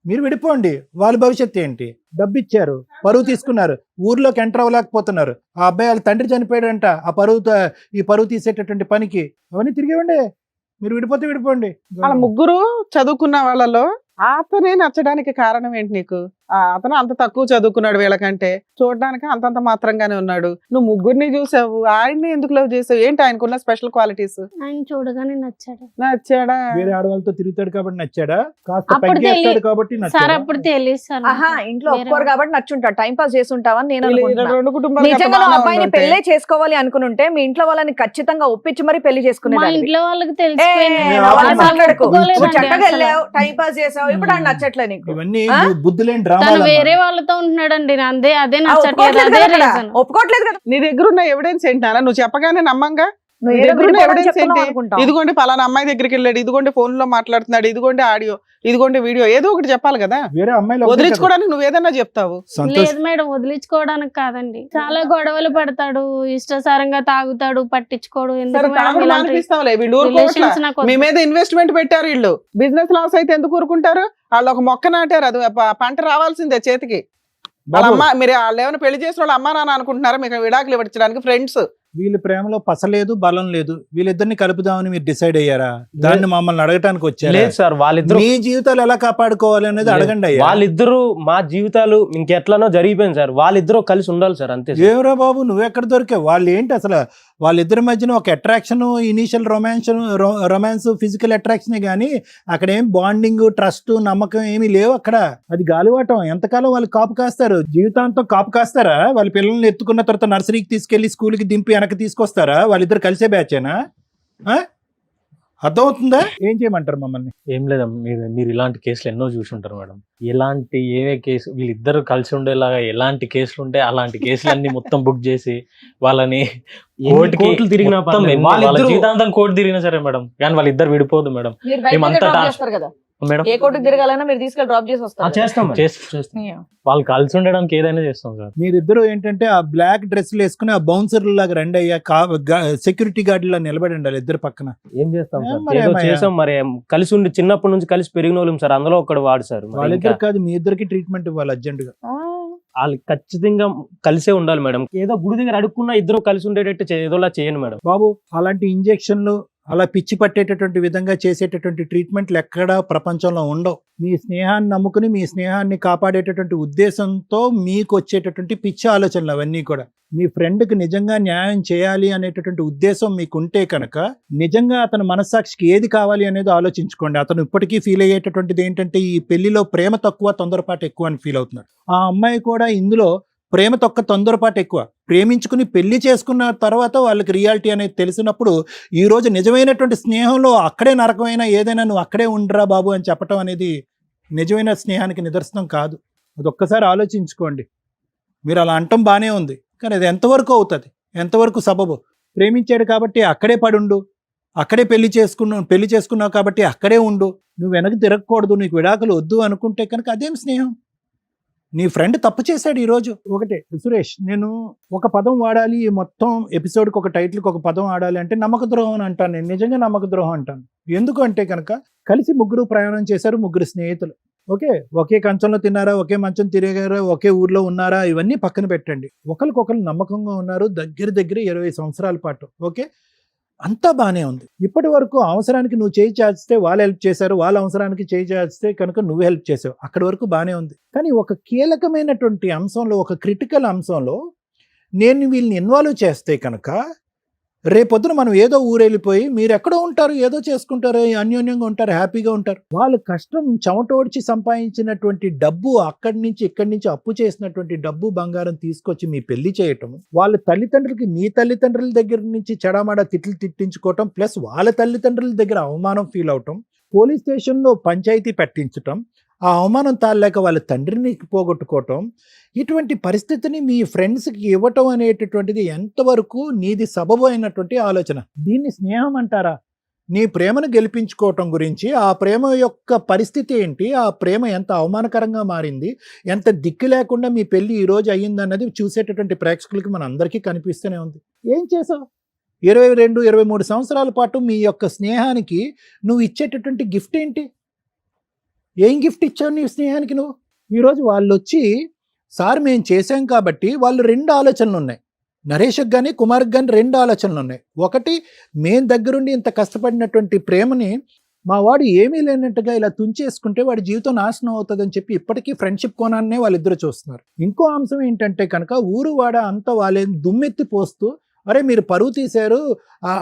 మీరు విడిపోండి. వాళ్ళ భవిష్యత్తు ఏంటి, డబ్బు ఇచ్చారు, పరువు తీసుకున్నారు, ఊర్లోకి ఎంటర్ అవ్వలేకపోతున్నారు. ఆ అబ్బాయి వాళ్ళ తండ్రి చనిపోయాడంట ఆ ఈ పరువు తీసేటటువంటి పనికి. అవన్నీ తిరిగివ్వండి. మీరు విడిపోతే విడిపోండి. వాళ్ళ ముగ్గురు చదువుకున్న వాళ్ళలో అతనే నచ్చడానికి కారణం ఏంటి నీకు? అతను అంత తక్కువ చదువుకున్నాడు వీళ్ళకంటే, చూడడానికి అంతంత మాత్రంగానే ఉన్నాడు. నువ్వు ముగ్గురిని చూసావు, ఆయన్ని ఎందుకు లవ్ చేసావు? ఏంటి ఆయనకున్న స్పెషల్ క్వాలిటీస్? ఆయన చూడగానే నచ్చాడు. నచ్చాడా? వేరే ఆడవాళ్ళతో తిరుగుతాడు కాబట్టి నచ్చాడా? కాస్త అప్పుడు పగ్గేస్తాడు కాబట్టి సార్ నచ్చాడా? అప్పుడు తెలియదు సార్. ఆహా, ఇంట్లో వేరే ఒప్పుకోరు కాబట్టి నచ్చుంటాడు, టైం పాస్ చేస్తుంటావని నేను అనుకుంటున్నా. రెండు కుటుంబాలు నిజంగా నువ్వు అబ్బాయిని పెళ్లి చేసుకోవాలి అనుకుంటే మీ ఇంట్లో వాళ్ళని ఖచ్చితంగా ఒప్పించి మరి పెళ్లి మా చేసుకునేదాన్ని. ఇంట్లో వాళ్ళకి ఏ, తెలిసిపోయింది. నా వాళ్ళు వాళ్ళు మాట్లాడుకో. ఒప్పుకోలేదండి నువ్వు చక్కగా అసలు. వెళ్ళావు, టైం పాస్ చేసావు, ఇప్పుడు ఆయన నచ్చట్లే నీకు. ఇవన్నీ ఆ? బుద్ధులేని తను డ్రామాలు వేరే వాళ్ళతో ఉంటున్నాడండి. అదే ఆ, నచ్చట్లేదు. ఒప్పుకోవట్లేదు అదే కదా అక్కడ. రీజన్. ఒప్పుకోవట్లేదు కదా. నీ దగ్గర ఉన్న ఎవిడెన్స్ ఏంటి నాన్న? నువ్వు చెప్పగానే నమ్మంగా? నువ్వు నీ ఏదో దగ్గర ఉన్న విడిపోవాలని ఎవిడెన్స్ చెప్తున్నావు ఏంటి? అనుకుంటావు. ఇదిగోండి పలానా అమ్మాయి దగ్గరికి వెళ్ళాడు, ఇదిగోండి ఫోన్ లో మాట్లాడుతున్నాడు, ఇదిగోండి ఆడియో, ఇదిగోండి వీడియో, ఏదో ఒకటి చెప్పాలి కదా. వేరే అమ్మాయిలు వదిలించుకోవడానికి నువ్వు ఏదన్నా చెప్తావు. సంతోష్ లేదు మేడం, వదిలించుకోవడానికి కాదండి. చాలా గొడవలు పడతాడు, ఇష్టసారంగా తాగుతాడు, పట్టించుకోడు. సరే ఎందుకు మేడం తాగుడు ఇలాంటి మానిపిస్తావులే, వీళ్ళు ఊరుకోవట్లా. రిలేషన్స్ నాకు మీ వద్దు. మీద ఇన్వెస్ట్మెంట్ పెట్టారు వీళ్ళు. బిజినెస్ లాస్ అయితే ఎందుకు ఊరుకుంటారు? వాళ్ళు ఒక మొక్క నాటారు, అది పంట రావాల్సిందే చేతికి. వాళ్ళ బాబు, అమ్మ, మీరు వాళ్ళు ఏమైనా పెళ్లి చేసిన వాళ్ళు అమ్మా నాన్న అనుకుంటున్నారా? మీకు విడాకులు ఇవ్వడానికి ఫ్రెండ్స్. వీళ్ళ ప్రేమలో పసలేదు, బలం లేదు. వీళ్ళిద్దరిని కలుపుదామని మీరు డిసైడ్ అయ్యారా? దాన్ని మమ్మల్ని అడగటానికి వచ్చారా? లేదు సార్, వాళ్ళిద్దరు మీ జీవితాలు ఎలా కాపాడుకోవాలి అనేది అడగండి అయ్యా. వాళ్ళిద్దరు మా జీవితాలు ఇంకెట్లానో జరిగిపోయింది సార్. వాళ్ళిద్దరూ కలిసి ఉండాలి సార్, అంతే సార్. ఏమరా బాబు, నువ్వెక్కడ దొరికావు? వాళ్ళు ఏంటి అసలు? వాళ్ళిద్దరి మధ్యన ఒక అట్రాక్షన్, ఇనీషియల్ రొమాన్స్, ఫిజికల్ అట్రాక్షనే కానీ అక్కడ ఏం బాండింగ్, ట్రస్ట్, నమ్మకం ఏమీ లేవు అక్కడ. అది గాలివాటం. ఎంతకాలం వాళ్ళు కాపు కాస్తారు? జీవితాంతం కాపు కాస్తారా? వాళ్ళ పిల్లల్ని ఎత్తుకున్న తర్వాత నర్సరీకి తీసుకెళ్లి స్కూల్కి దింపి వెనక్కి తీసుకొస్తారా? వాళ్ళిద్దరు కలిసే బ్యాచేనా? అర్థమవుతుందా? ఏం చేయమంటారు మమ్మల్ని? ఏం లేదా, మీరు ఇలాంటి కేసులు ఎన్నో చూసి ఉంటారు మేడం. ఎలాంటి ఏవే కేసు వీళ్ళిద్దరు కలిసి ఉండేలాగా ఎలాంటి కేసులు ఉంటే అలాంటి కేసులన్నీ మొత్తం బుక్ చేసి వాళ్ళని కోర్టులు తిరిగినా మొత్తం పర్లేదు. వాళ్ళ వాళ్ళిద్దరూ జీవితాంతం కోర్టు తిరిగినా సరే మేడం, కానీ వాళ్ళిద్దరు విడిపోదు మేడం. మీరు బయటికి మేమంతా drop టాస్క్ చేస్తారు కదా, మేడం. ఏ కోర్టుకు తిరగాలన్నా మీరు తీసుకెళ్ళి డ్రాప్ చేసి వస్తారు. చేస్తాం మేడం. చేస్తాం. వాళ్ళు కలిసి ఉండడానికి ఏదైనా చేస్తాం సార్. మీరిద్దరు ఏంటంటే ఆ బ్లాక్ డ్రెస్లు వేసుకుని ఆ బౌన్సర్ లాగా రండి అయ్యా, సెక్యూరిటీ గార్డులా నిలబడి ఉండాలి ఇద్దరు పక్కన. ఏం చేస్తాం సార్? మరి ఏదో ఏమయ్యా? చేసాం మరి. కలిసి ఉండి చిన్నప్పటి నుంచి కలిసి పెరిగిన వాళ్ళం సార్. అందులో ఒకడు వాడు సార్. మరి వాళ్ళిద్దరు ఇంకా కాదు, మీ ఇద్దరికి ట్రీట్మెంట్ ఇవ్వాలి అర్జెంట్ గా. వాళ్ళు ఖచ్చితంగా కలిసే ఉండాలి మేడం. ఏదో గుడి దగ్గర అడుక్కున్నా ఇద్దరు కలిసి ఉండేటట్టు ఏదోలా చేయండి మేడం. బాబు, అలాంటి ఇంజెక్షన్లు, అలా పిచ్చి పట్టేటటువంటి విధంగా చేసేటటువంటి ట్రీట్మెంట్లు ఎక్కడా ప్రపంచంలో ఉండవు. మీ స్నేహాన్ని నమ్ముకుని మీ స్నేహాన్ని కాపాడేటటువంటి ఉద్దేశంతో మీకు వచ్చేటటువంటి పిచ్చి ఆలోచనలు అవన్నీ కూడా. మీ ఫ్రెండ్కి నిజంగా న్యాయం చేయాలి అనేటటువంటి ఉద్దేశం మీకు ఉంటే కనుక నిజంగా అతని మనస్సాక్షికి ఏది కావాలి అనేది ఆలోచించుకోండి. అతను ఇప్పటికీ ఫీల్ అయ్యేటటువంటిది ఏంటంటే ఈ పెళ్లిలో ప్రేమ తక్కువ, తొందరపాటు ఎక్కువ అని ఫీల్ అవుతున్నాడు. ఆ అమ్మాయి కూడా ఇందులో ప్రేమ తొక్క, తొందరపాటు ఎక్కువ. ప్రేమించుకుని పెళ్లి చేసుకున్న తర్వాత వాళ్ళకి రియాలిటీ అనేది తెలిసినప్పుడు ఈ రోజు నిజమైనటువంటి స్నేహంలో అక్కడే నరకమైన ఏదైనా నువ్వు అక్కడే ఉండరా బాబు అని చెప్పటం అనేది నిజమైన స్నేహానికి నిదర్శనం కాదు. అది ఒక్కసారి ఆలోచించుకోండి. మీరు అలా అంటం బాగానే ఉంది, కానీ అది ఎంతవరకు అవుతుంది, ఎంతవరకు సబబు? ప్రేమించాడు కాబట్టి అక్కడే పడుండు, అక్కడే పెళ్లి చేసుకున్నావు కాబట్టి అక్కడే ఉండు, నువ్వు వెనక్కి తిరగకూడదు, నీకు విడాకులు వద్దు అనుకుంటే కనుక అదేం స్నేహం? నీ ఫ్రెండ్ తప్పు చేశాడు ఈరోజు. ఒకటే సురేష్, నేను ఒక పదం వాడాలి, ఈ మొత్తం ఎపిసోడ్కి ఒక టైటిల్కి ఒక పదం వాడాలి అంటే నమ్మక ద్రోహం అని అంటాను. నేను నిజంగా నమ్మక ద్రోహం అంటాను. ఎందుకు అంటే కనుక కలిసి ముగ్గురు ప్రయాణం చేశారు, ముగ్గురు స్నేహితులు. ఓకే, ఒకే కంచంలో తిన్నారా, ఒకే మంచం తిరిగారా, ఒకే ఊర్లో ఉన్నారా, ఇవన్నీ పక్కన పెట్టండి. ఒకరికొకరు నమ్మకంగా ఉన్నారు దగ్గర 20 సంవత్సరాల పాటు. ఓకే, అంతా బాగానే ఉంది. ఇప్పటి వరకు అవసరానికి నువ్వు చేయి చాచితే వాళ్ళు హెల్ప్ చేశారు, వాళ్ళ అవసరానికి చేయి చాచితే కనుక నువ్వు హెల్ప్ చేసావు. అక్కడి వరకు బాగానే ఉంది. కానీ ఒక కీలకమైనటువంటి అంశంలో, ఒక క్రిటికల్ అంశంలో నేను వీళ్ళని ఇన్వాల్వ్ చేస్తే కనుక రేపొద్దున మనం ఏదో ఊరెళ్ళిపోయి మీరు ఎక్కడో ఉంటారు, ఏదో చేసుకుంటారు, అన్యోన్యంగా ఉంటారు, హ్యాపీగా ఉంటారు. వాళ్ళు కష్టం చెమటోడ్చి సంపాదించినటువంటి డబ్బు, అక్కడి నుంచి ఇక్కడి నుంచి అప్పు చేసినటువంటి డబ్బు, బంగారం తీసుకొచ్చి మీ పెళ్లి చేయటం, వాళ్ళ తల్లిదండ్రులకి మీ తల్లిదండ్రుల దగ్గర నుంచి చెడామాడా తిట్లు తిట్టించుకోవటం, ప్లస్ వాళ్ళ తల్లిదండ్రుల దగ్గర అవమానం ఫీల్ అవటం, పోలీస్ స్టేషన్లో పంచాయతీ పెట్టించటం, ఆ అవమానం తాళలేక వాళ్ళ తండ్రిని పోగొట్టుకోవటం, ఇటువంటి పరిస్థితిని మీ ఫ్రెండ్స్కి ఇవ్వటం అనేటటువంటిది ఎంతవరకు నీది సబబు అయినటువంటి ఆలోచన? దీన్ని స్నేహం అంటారా? నీ ప్రేమను గెలిపించుకోవటం గురించి, ఆ ప్రేమ యొక్క పరిస్థితి ఏంటి, ఆ ప్రేమ ఎంత అవమానకరంగా మారింది, ఎంత దిక్కు లేకుండా మీ పెళ్లి ఈరోజు అయ్యిందన్నది చూసేటటువంటి ప్రేక్షకులకి మన అందరికీ కనిపిస్తూనే ఉంది. ఏం చేసావు? 22, 23 సంవత్సరాల పాటు మీ యొక్క స్నేహానికి నువ్వు ఇచ్చేటటువంటి గిఫ్ట్ ఏంటి? ఏం గిఫ్ట్ ఇచ్చావు నీ స్నేహానికి నువ్వు? ఈరోజు వాళ్ళు వచ్చి సార్ మేము చేశాం కాబట్టి వాళ్ళు 2 ఆలోచనలు ఉన్నాయి. నరేష్కి కానీ కుమార్కి కానీ 2 ఆలోచనలు ఉన్నాయి. ఒకటి, మేము దగ్గరుండి ఇంత కష్టపడినటువంటి ప్రేమని మా వాడు ఏమీ లేనట్టుగా ఇలా తుంచేసుకుంటే వాడి జీవితం నాశనం అవుతుందని చెప్పి ఇప్పటికీ ఫ్రెండ్షిప్ కోణాన్నే వాళ్ళిద్దరు చూస్తున్నారు. ఇంకో అంశం ఏంటంటే కనుక ఊరు వాడ అంతా వాళ్ళే దుమ్మెత్తి పోస్తూ, అరే మీరు పరువు తీశారు,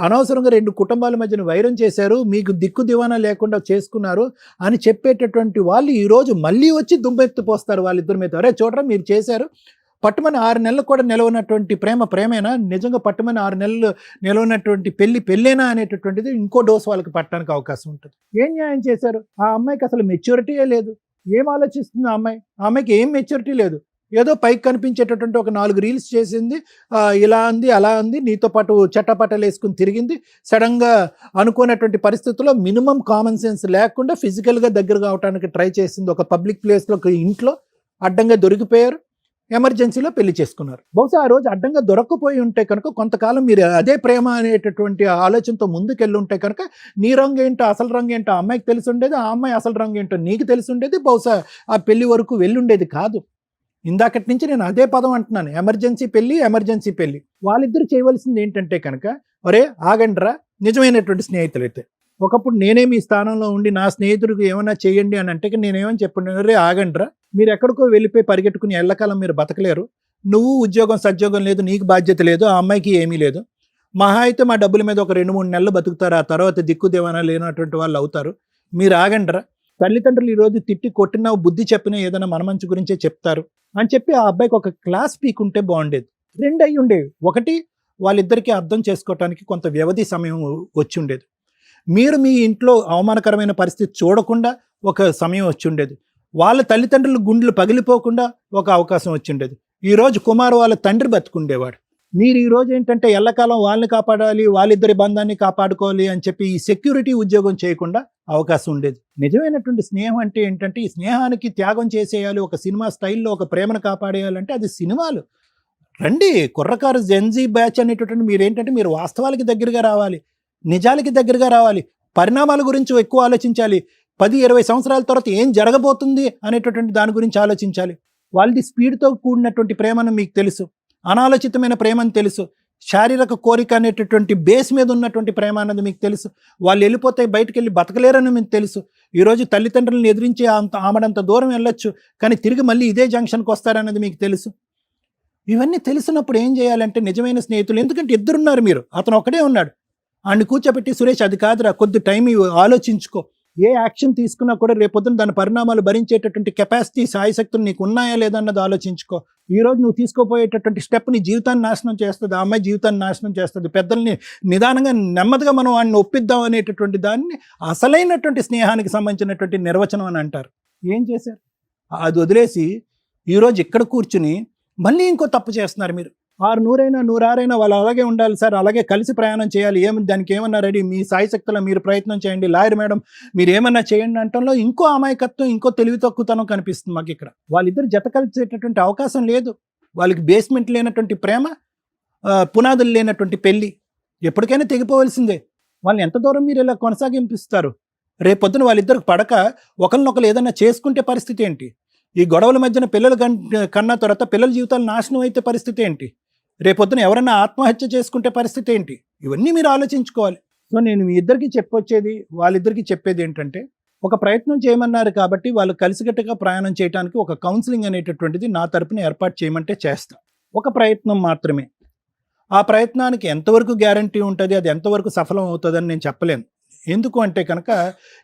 అనవసరంగా 2 కుటుంబాల మధ్యన వైరం చేశారు, మీకు దిక్కు దివానా లేకుండా చేసుకున్నారు అని చెప్పేటటువంటి వాళ్ళు ఈరోజు మళ్ళీ వచ్చి దుమ్మెత్తి పోస్తారు వాళ్ళిద్దరి మీద. అరే చూడరా మీరు చేశారు, పట్టుమని 6 నెలలు కూడా నిలవనటువంటి ప్రేమేనా? నిజంగా పట్టుమని 6 నెలలు నిలవనటువంటి పెళ్ళేనా అనేటటువంటిది ఇంకో డోస్ వాళ్ళకి పట్టడానికి అవకాశం ఉంటుంది. ఏం న్యాయం చేశారు? ఆ అమ్మాయికి అసలు మెచ్యూరిటీయే లేదు. ఏం ఆలోచిస్తుంది ఆ అమ్మాయికి ఏం మెచ్యూరిటీ లేదు. ఏదో పైకి కనిపించేటటువంటి ఒక 4 రీల్స్ చేసింది, ఇలా అంది అలా అంది, నీతో పాటు చట్టపట్టలు వేసుకుని తిరిగింది. సడన్గా అనుకున్నటువంటి పరిస్థితుల్లో మినిమం కామన్ సెన్స్ లేకుండా ఫిజికల్గా దగ్గరగా అవడానికి ట్రై చేసింది. ఒక పబ్లిక్ ప్లేస్లో ఇంట్లో అడ్డంగా దొరికిపోయారు, ఎమర్జెన్సీలో పెళ్లి చేసుకున్నారు. బహుశా ఆ రోజు అడ్డంగా దొరక్కపోయి ఉంటే కనుక కొంతకాలం మీరు అదే ప్రేమ అనేటటువంటి ఆలోచనతో ముందుకెళ్ళి ఉంటే కనుక నీ రంగు ఏంటో అసలు రంగు ఏంటో ఆ అమ్మాయికి తెలిసి ఉండేది, ఆ అమ్మాయి అసలు రంగు ఏంటో నీకు తెలిసి ఉండేది. బహుశా ఆ పెళ్లి వరకు వెళ్ళుండేది కాదు. ఇందాకటి నుంచి నేను అదే పదం అంటున్నాను, ఎమర్జెన్సీ పెళ్లి. వాళ్ళిద్దరు చేయవలసింది ఏంటంటే కనుక, ఒరే ఆగండ్రా, నిజమైనటువంటి స్నేహితులైతే. ఒకప్పుడు నేనే మీ స్థానంలో ఉండి నా స్నేహితుడికి ఏమైనా చేయండి అని అంటే నేనేమని చెప్పండి, రే ఆగండ్రా, మీరు ఎక్కడికో వెళ్ళిపోయి పరిగెట్టుకుని ఎల్లకాలం మీరు బతకలేరు. నువ్వు ఉద్యోగం సద్యోగం లేదు, నీకు బాధ్యత లేదు, ఆ అమ్మాయికి ఏమీ లేదు. మహా అయితే మా డబ్బుల మీద ఒక 2-3 నెలలు బతుకుతారు, ఆ తర్వాత దిక్కు దేవనా లేనటువంటి వాళ్ళు అవుతారు. మీరు ఆగండ్రా. తల్లిదండ్రులు ఈరోజు తిట్టి కొట్టినా బుద్ధి చెప్పినా ఏదైనా మన మంచి గురించే చెప్తారు అని చెప్పి ఆ అబ్బాయికి ఒక క్లాస్ పీకుంటే బాగుండేది. 2 అయి ఉండేవి. ఒకటి, వాళ్ళిద్దరికీ అర్థం చేసుకోవటానికి కొంత వ్యవధి సమయం వచ్చి ఉండేది. మీరు మీ ఇంట్లో అవమానకరమైన పరిస్థితి చూడకుండా ఒక సమయం వచ్చి ఉండేది. వాళ్ళ తల్లిదండ్రుల గుండెలు పగిలిపోకుండా ఒక అవకాశం వచ్చి ఉండేది. ఈరోజు కుమార్ వాళ్ళ తండ్రి బతుకుండేవాడు. మీరు ఈరోజు ఏంటంటే ఎల్లకాలం వాళ్ళని కాపాడాలి, వాళ్ళిద్దరి బంధాన్ని కాపాడుకోవాలి అని చెప్పి ఈ సెక్యూరిటీ ఉద్యోగం చేయకుండా అవకాశం ఉండేది. నిజమైనటువంటి స్నేహం అంటే ఏంటంటే ఈ స్నేహానికి త్యాగం చేసేయాలి, ఒక సినిమా స్టైల్లో ఒక ప్రేమను కాపాడేయాలంటే అది సినిమాలు. రండి కుర్రకారు జెన్జీ బ్యాచ్ అనేటటువంటి మీరు వాస్తవాలకి దగ్గరగా రావాలి, నిజాలకి దగ్గరగా రావాలి, పరిణామాల గురించి ఎక్కువ ఆలోచించాలి. 10-20 సంవత్సరాల తర్వాత ఏం జరగబోతుంది అనేటటువంటి దాని గురించి ఆలోచించాలి. వాళ్ళది స్పీడ్తో కూడినటువంటి ప్రేమను మీకు తెలుసు, అనాలోచితమైన ప్రేమని తెలుసు, శారీరక కోరిక అనేటటువంటి బేస్ మీద ఉన్నటువంటి ప్రేమ అన్నది మీకు తెలుసు. వాళ్ళు వెళ్ళిపోతే బయటకు వెళ్ళి బతకలేరని మీకు తెలుసు. ఈరోజు తల్లిదండ్రులను ఎదిరించి ఆమెడంత దూరం వెళ్ళొచ్చు, కానీ తిరిగి మళ్ళీ ఇదే జంక్షన్కి వస్తారన్నది మీకు తెలుసు. ఇవన్నీ తెలిసినప్పుడు ఏం చేయాలంటే నిజమైన స్నేహితులు, ఎందుకంటే ఇద్దరున్నారు, మీరు అతను ఒకడే ఉన్నాడు, ఆయన్ని కూర్చోబెట్టి సురేష్ అది కాదురా, కొద్ది టైం ఆలోచించుకో, ఏ యాక్షన్ తీసుకున్నా కూడా రేపొద్దున దాని పరిణామాలు భరించేటటువంటి కెపాసిటీ సాయశక్తులు నీకు ఉన్నాయా లేదా అన్నది ఆలోచించుకో. ఈరోజు నువ్వు తీసుకోపోయేటటువంటి స్టెప్ నీ జీవితాన్ని నాశనం చేస్తుంది, ఆ అమ్మాయి జీవితాన్ని నాశనం చేస్తుంది. పెద్దల్ని నిదానంగా నెమ్మదిగా మనం వాడిని ఒప్పిద్దాం అనేటటువంటి దాన్ని అసలైనటువంటి స్నేహానికి సంబంధించినటువంటి నిర్వచనం అని అంటారు. ఏం చేశారు? అది వదిలేసి ఈరోజు ఇక్కడ కూర్చుని మళ్ళీ ఇంకో తప్పు చేస్తున్నారు మీరు. 600 106 వాళ్ళు అలాగే ఉండాలి సార్, అలాగే కలిసి ప్రయాణం చేయాలి, దానికి ఏమన్నా రెడీ, మీ సాయశక్తిలో మీరు ప్రయత్నం చేయండి, లాయర్ మేడం మీరు ఏమన్నా చేయండి అంటంలో ఇంకో అమాయకత్వం, ఇంకో తెలివి తక్కువతనం కనిపిస్తుంది మాకు ఇక్కడ. వాళ్ళిద్దరు జత కలిసేటటువంటి అవకాశం లేదు. వాళ్ళకి బేస్మెంట్ లేనటువంటి ప్రేమ, పునాదులు లేనటువంటి పెళ్ళి ఎప్పటికైనా తెగిపోవలసిందే. వాళ్ళని ఎంత దూరం మీరు ఇలా కొనసాగింపిస్తారు? రేపొద్దున వాళ్ళిద్దరికి పడక ఒకరినొకరు ఏదైనా చేసుకుంటే పరిస్థితి ఏంటి? ఈ గొడవల మధ్యన పిల్లలు కన్నా తర్వాత పిల్లల జీవితాలు నాశనం అయితే పరిస్థితి ఏంటి? రేపొద్దున ఎవరైనా ఆత్మహత్య చేసుకుంటే పరిస్థితి ఏంటి? ఇవన్నీ మీరు ఆలోచించుకోవాలి. సో నేను మీ ఇద్దరికి వాళ్ళిద్దరికి చెప్పేది ఏంటంటే, ఒక ప్రయత్నం చేయమన్నారు కాబట్టి వాళ్ళు కలిసికట్టుగా ప్రయాణం చేయడానికి ఒక కౌన్సిలింగ్ అనేటటువంటిది నా తరపున ఏర్పాటు చేయమంటే చేస్తా. ఒక ప్రయత్నం మాత్రమే. ఆ ప్రయత్నానికి ఎంతవరకు గ్యారంటీ ఉంటుంది, అది ఎంతవరకు సఫలం అవుతుందని నేను చెప్పలేను. ఎందుకు అంటే కనుక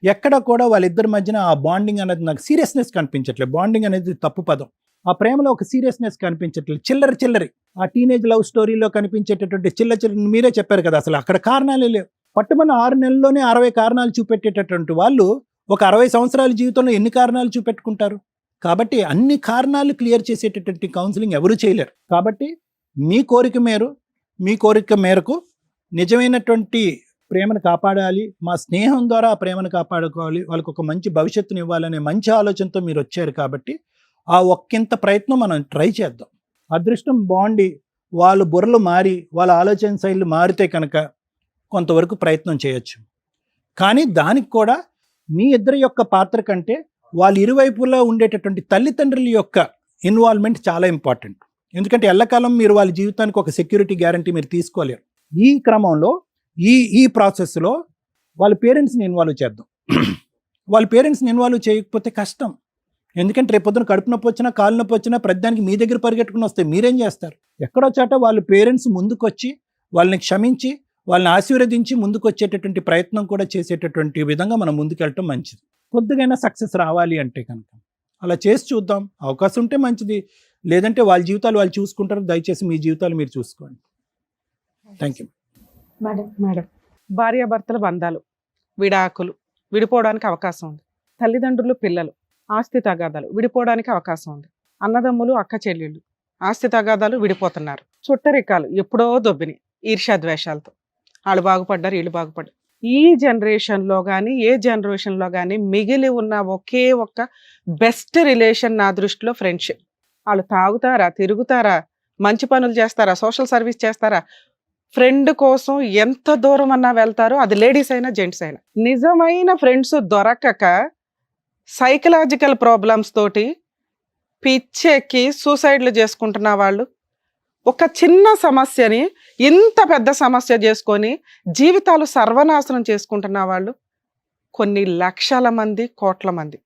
ఎక్కడ కూడా వాళ్ళిద్దరి మధ్యన ఆ బాండింగ్ అనేది నాకు సీరియస్నెస్ కనిపించట్లేదు. బాండింగ్ అనేది తప్పు పదం. ఆ ప్రేమలో ఒక సీరియస్నెస్ కనిపించట్లేదు. చిల్లరి ఆ టీనేజ్ లవ్ స్టోరీలో కనిపించేటటువంటి చిల్లరి మీరే చెప్పారు కదా, అసలు అక్కడ కారణాలే లేవు. పట్టుమని 6 నెలల్లోనే 60 కారణాలు చూపెట్టేటటువంటి వాళ్ళు ఒక 60 సంవత్సరాల జీవితంలో ఎన్ని కారణాలు చూపెట్టుకుంటారు? కాబట్టి అన్ని కారణాలు క్లియర్ చేసేటటువంటి కౌన్సిలింగ్ ఎవరు చేయలేరు. కాబట్టి మీ కోరిక మేరకు నిజమైనటువంటి ప్రేమను కాపాడాలి, మా స్నేహం ద్వారా ఆ ప్రేమను కాపాడుకోవాలి, వాళ్ళకు ఒక మంచి భవిష్యత్తుని ఇవ్వాలనే మంచి ఆలోచనతో మీరు వచ్చారు. కాబట్టి ఆ ఒక్కింత ప్రయత్నం మనం ట్రై చేద్దాం. అదృష్టం బాగుండి వాళ్ళు బుర్రలు మారి వాళ్ళ ఆలోచన శైలి మారితే కనుక కొంతవరకు ప్రయత్నం చేయొచ్చు. కానీ దానికి కూడా మీ ఇద్దరి యొక్క పాత్ర కంటే వాళ్ళ ఇరువైపులా ఉండేటటువంటి తల్లిదండ్రుల యొక్క ఇన్వాల్వ్మెంట్ చాలా ఇంపార్టెంట్. ఎందుకంటే ఎల్లకాలం మీరు వాళ్ళ జీవితానికి ఒక సెక్యూరిటీ గ్యారంటీ మీరు తీసుకోలేరు. ఈ క్రమంలో ఈ ప్రాసెస్లో వాళ్ళ పేరెంట్స్ని ఇన్వాల్వ్ చేద్దాం. వాళ్ళ పేరెంట్స్ని ఇన్వాల్వ్ చేయకపోతే కష్టం. ఎందుకంటే రేపొద్దున కడుపు నొప్పి వచ్చినా కాలు నొప్పి వచ్చినా ప్రతిదానికి మీ దగ్గర పరిగెట్టుకుని వస్తే మీరేం చేస్తారు? ఎక్కడో చాట వాళ్ళ పేరెంట్స్ ముందుకొచ్చి వాళ్ళని క్షమించి వాళ్ళని ఆశీర్వదించి ముందుకు వచ్చేటటువంటి ప్రయత్నం కూడా చేసేటటువంటి విధంగా మనం ముందుకెళ్ళటం మంచిది. కొద్దిగైనా సక్సెస్ రావాలి అంటే కనుక అలా చేసి చూద్దాం. అవకాశం ఉంటే మంచిది, లేదంటే వాళ్ళ జీవితాలు వాళ్ళు చూసుకుంటారు. దయచేసి మీ జీవితాలు మీరు చూసుకోండి. Thank you madam. భార్యాభర్తల బంధాలు, విడాకులు విడిపోవడానికి అవకాశం ఉంది. తల్లిదండ్రులు పిల్లలు, ఆస్తి తగాదాలు విడిపోవడానికి అవకాశం ఉంది. అన్నదమ్ములు అక్క చెల్లెళ్ళు, ఆస్తి తగాదాలు విడిపోతున్నారు. చుట్టరికాలు ఎప్పుడో దొబ్బిని ఈర్ష్యాద్వేషాలతో, వాళ్ళు బాగుపడ్డారు వీళ్ళు బాగుపడ్డారు. ఈ జనరేషన్లో కానీ ఏ జనరేషన్లో కానీ మిగిలి ఉన్న ఒకే ఒక్క బెస్ట్ రిలేషన్ నా దృష్టిలో ఫ్రెండ్షిప్. వాళ్ళు తాగుతారా, తిరుగుతారా, మంచి పనులు చేస్తారా, సోషల్ సర్వీస్ చేస్తారా, ఫ్రెండ్ కోసం ఎంత దూరం అన్నా వెళ్తారో, అది లేడీస్ అయినా జెంట్స్ అయినా. నిజమైన ఫ్రెండ్స్ దొరకక సైకలాజికల్ ప్రాబ్లమ్స్ తోటి పిచ్చెక్కి సూసైడ్లు చేసుకుంటున్న వాళ్ళు, ఒక చిన్న సమస్యని ఇంత పెద్ద సమస్య చేసుకొని జీవితాలు సర్వనాశనం చేసుకుంటున్న వాళ్ళు కొన్ని లక్షల మంది, కోట్ల మంది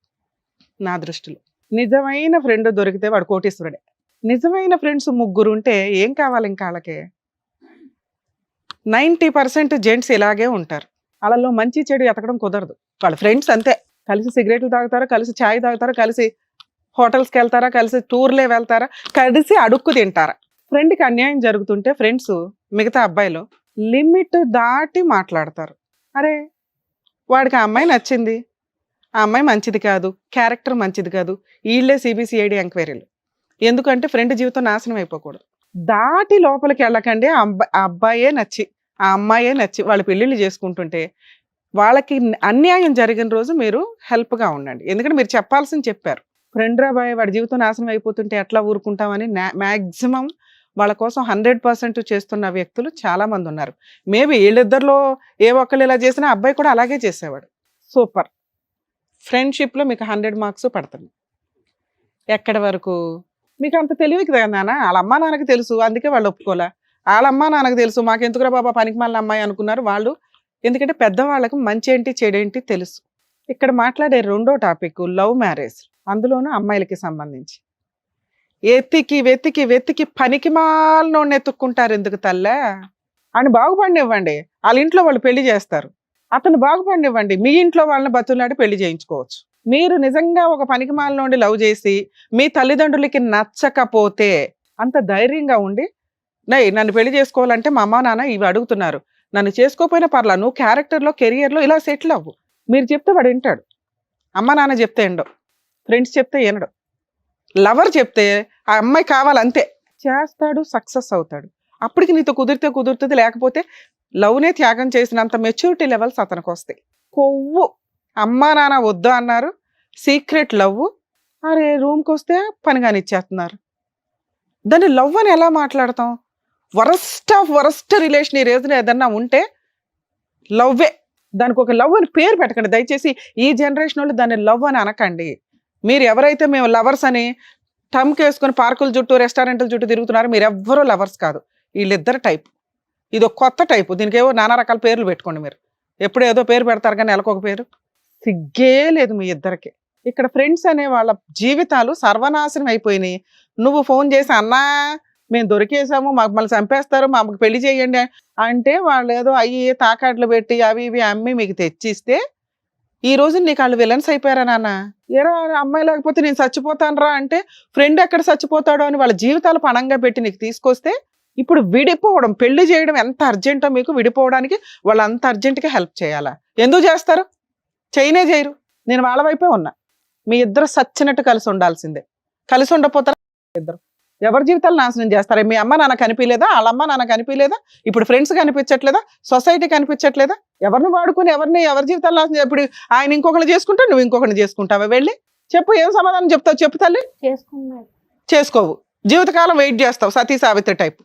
నా దృష్టిలో. నిజమైన ఫ్రెండ్ దొరికితే వాడు కోటీశ్వరుడే. నిజమైన ఫ్రెండ్స్ 3 ఉంటే ఏం కావాలి ఇంకా వాళ్ళకి? 90% జెంట్స్ ఇలాగే ఉంటారు. వాళ్ళలో మంచి చెడు ఎతకడం కుదరదు. వాళ్ళ ఫ్రెండ్స్ అంతే, కలిసి సిగరెట్లు తాగుతారా, కలిసి ఛాయ్ తాగుతారా, కలిసి హోటల్స్కి వెళ్తారా, కలిసి టూర్లే వెళ్తారా, కలిసి అడుక్కు తింటారా. ఫ్రెండ్కి అన్యాయం జరుగుతుంటే ఫ్రెండ్స్ మిగతా అబ్బాయిలు లిమిట్ దాటి మాట్లాడతారు. అరే వాడికి ఆ అమ్మాయి నచ్చింది, ఆ అమ్మాయి మంచిది కాదు, క్యారెక్టర్ మంచిది కాదు, వీళ్ళే సిబిసిఐడి ఎంక్వైరీలు. ఎందుకంటే ఫ్రెండ్ జీవితం నాశనం అయిపోకూడదు. దాటి లోపలికి వెళ్ళకండి. ఆ అబ్బాయే నచ్చి ఆ అమ్మాయే నచ్చి వాళ్ళు పెళ్ళిళ్ళు చేసుకుంటుంటే వాళ్ళకి అన్యాయం జరిగిన రోజు మీరు హెల్ప్గా ఉండండి. ఎందుకంటే మీరు చెప్పాల్సింది చెప్పారు. ఫ్రెండ్ రాబాయ్ వాడి జీవితం నాశనం అయిపోతుంటే ఎట్లా ఊరుకుంటామని మ్యాక్సిమం వాళ్ళ కోసం 100% చేస్తున్న వ్యక్తులు చాలా మంది ఉన్నారు. మేబీ వీళ్ళిద్దరిలో ఏ ఒక్కళ్ళు ఇలా చేసినా అబ్బాయి కూడా అలాగే చేసేవాడు. సూపర్. ఫ్రెండ్షిప్లో మీకు 100 మార్క్స్ పడుతుంది. ఎక్కడి వరకు మీకు అంత తెలివి కదా నాన్న. వాళ్ళ అమ్మా నాన్నకి తెలుసు, అందుకే వాళ్ళు ఒప్పుకోలే. వాళ్ళ అమ్మా నాన్నకు తెలుసు, మాకెందుకురా బాబా పనికి మళ్ళీ అమ్మాయి అనుకున్నారు వాళ్ళు. ఎందుకంటే పెద్దవాళ్ళకు మంచి ఏంటి చెడేంటి తెలుసు. ఇక్కడ మాట్లాడే రెండో టాపిక్ లవ్ మ్యారేజ్, అందులోనూ అమ్మాయిలకి సంబంధించి. ఎత్తికి వెతికి వెతికి పనికి మాలినోడిని ఎత్తుక్కుంటారు. ఎందుకు తల్లే? అని బాగుపడినివ్వండి, వాళ్ళ ఇంట్లో వాళ్ళు పెళ్లి చేస్తారు. అతను బాగుపడినివ్వండి, మీ ఇంట్లో వాళ్ళని బతులాడి పెళ్లి చేయించుకోవచ్చు. మీరు నిజంగా ఒక పనికి మాలినోడిని లవ్ చేసి మీ తల్లిదండ్రులకి నచ్చకపోతే అంత ధైర్యంగా ఉండి నన్ను పెళ్లి చేసుకోవాలంటే మా అమ్మ నాన్న ఇవి అడుగుతున్నారు, నన్ను చేసుకోకపోయినా పర్లా, నువ్వు క్యారెక్టర్లో కెరియర్లో ఇలా సెటిల్ అవ్వు. మీరు చెప్తే వాడు వింటాడు. అమ్మ నాన్న చెప్తే ఎండవు, ఫ్రెండ్స్ చెప్తే ఎనడు, లవర్ చెప్తే ఆ అమ్మాయి కావాలంతే చేస్తాడు, సక్సెస్ అవుతాడు. అప్పటికి నీతో కుదిరితే కుదురుతుంది, లేకపోతే లవ్నే త్యాగం చేసినంత మెచ్యూరిటీ లెవెల్స్ అతనికి వస్తాయి. కొవ్వు అమ్మా నాన్న వద్దు అన్నారు, సీక్రెట్ లవ్, అరే రూమ్కి వస్తే పని కానిచ్చేస్తున్నారు. దాన్ని లవ్ అని ఎలా మాట్లాడతాం? వరస్ట్ ఆఫ్ వరస్ట్ రిలేషన్ ఈ రోజున ఏదన్నా ఉంటే లవ్వే. దానికి ఒక లవ్ అని పేరు పెట్టకండి దయచేసి. ఈ జనరేషన్ వాళ్ళు దాన్ని లవ్ అని అనకండి. మీరు ఎవరైతే మేము లవర్స్ అని టమ్కి వేసుకొని పార్కుల చుట్టూ రెస్టారెంట్ల చుట్టూ తిరుగుతున్నారో మీరు ఎవ్వరూ లవర్స్ కాదు. వీళ్ళిద్దరు టైప్, ఇది ఒక కొత్త టైపు. దీనికి ఏవో నానా రకాల పేర్లు పెట్టుకోండి. మీరు ఎప్పుడు ఏదో పేరు పెడతారు కానీ నెలకొక పేరు. సిగ్గే లేదు మీ ఇద్దరికి. ఇక్కడ ఫ్రెండ్స్ అనే వాళ్ళ జీవితాలు సర్వనాశనం అయిపోయినాయి. నువ్వు ఫోన్ చేసి అన్నా మేము దొరికేసాము, మాకు మళ్ళీ చంపేస్తారు, మాకు పెళ్లి చేయండి అంటే వాళ్ళు ఏదో అయ్యి తాకాట్లు పెట్టి అవి ఇవి అమ్మి మీకు తెచ్చిస్తే ఈ రోజు నీకు వాళ్ళు విలన్స్ అయిపోయారా నాన్న? ఏరా అమ్మాయి లేకపోతే నేను చచ్చిపోతాను రా అంటే ఫ్రెండ్ ఎక్కడ చచ్చిపోతాడో అని వాళ్ళ జీవితాలు పణంగా పెట్టి నీకు తీసుకొస్తే ఇప్పుడు విడిపోవడం, పెళ్లి చేయడం ఎంత అర్జెంటో మీకు, విడిపోవడానికి వాళ్ళు అంత అర్జెంటుగా హెల్ప్ చేయాలా? ఎందుకు చేస్తారు? చేయనే చేయరు. నేను వాళ్ళ వైపే ఉన్నా. మీ ఇద్దరు సచ్చినట్టు కలిసి ఉండాల్సిందే. కలిసి ఉండపోతారా ఇద్దరు? ఎవరి జీవితాలు నాశనం చేస్తారా? మీ అమ్మ నాన్న కనిపించలేదా? వాళ్ళ అమ్మ నాన్న కనిపించలేదా? ఇప్పుడు ఫ్రెండ్స్ కనిపించట్లేదా? సొసైటీ కనిపించట్లేదా? ఎవరిని వాడుకుని ఎవరి జీవితాలు నాశనం? ఇప్పుడు ఆయన ఇంకొకరిని చేసుకుంటా, నువ్వు ఇంకొకరిని చేసుకుంటావా? వెళ్ళి చెప్పు, ఏం సమాధానం చెప్తావు? చెప్పు తల్లి. చేసుకున్నాడు. చేసుకోవు, జీవితకాలం వెయిట్ చేస్తావు, సతీ సావిత్రి టైప్.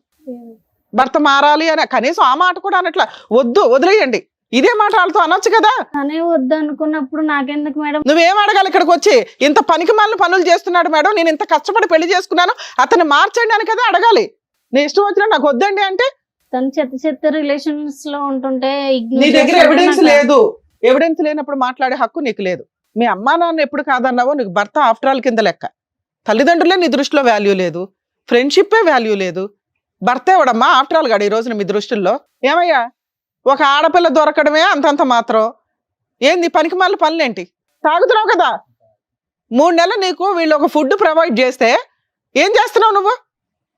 భర్త మారాలి అని కనీసం ఆ మాట కూడా అనట్లా. వద్దు, వదిలేయండి. ఇదే మాట వాళ్ళతో అనొచ్చు కదా. తనే వద్దు అనుకున్నప్పుడు నాకెందుకు మేడం? నువ్వేం అడగాలి ఇక్కడికి వచ్చి? ఇంత పనికి మాలిన పనులు చేస్తున్నాడు మేడం, నేను ఇంత కష్టపడి పెళ్లి చేసుకున్నాను, అతన్ని మార్చండి అని కదా అడగాలి. నీ ఇష్టం వచ్చినా నాకు వద్దండి అంటే? తను చెత్త రిలేషన్స్ లో ఉంటుంటే నీ దగ్గర ఎవిడెన్స్ లేదు. ఎవిడెన్స్ లేనప్పుడు మాట్లాడే హక్కు నీకు లేదు. మీ అమ్మా నాన్న ఎప్పుడు కాదన్నావో నీకు భర్త ఆఫ్టర్ ఆల్ కింద లెక్క. తల్లిదండ్రులే నీ దృష్టిలో వాల్యూ లేదు, ఫ్రెండ్షిప్పే వాల్యూ లేదు. భర్త ఎవడమ్మా ఆఫ్టర్ ఆల్ గాడు ఈ రోజున మీ దృష్టిల్లో? ఏమయ్యా, ఒక ఆడపిల్ల దొరకడమే అంతంత మాత్రం. ఏంది పనికి మాలిన పనులేంటి? తాగుతున్నావు కదా, 3 నెలలు నీకు వీళ్ళు ఒక ఫుడ్ ప్రొవైడ్ చేస్తే ఏం చేస్తున్నావు నువ్వు?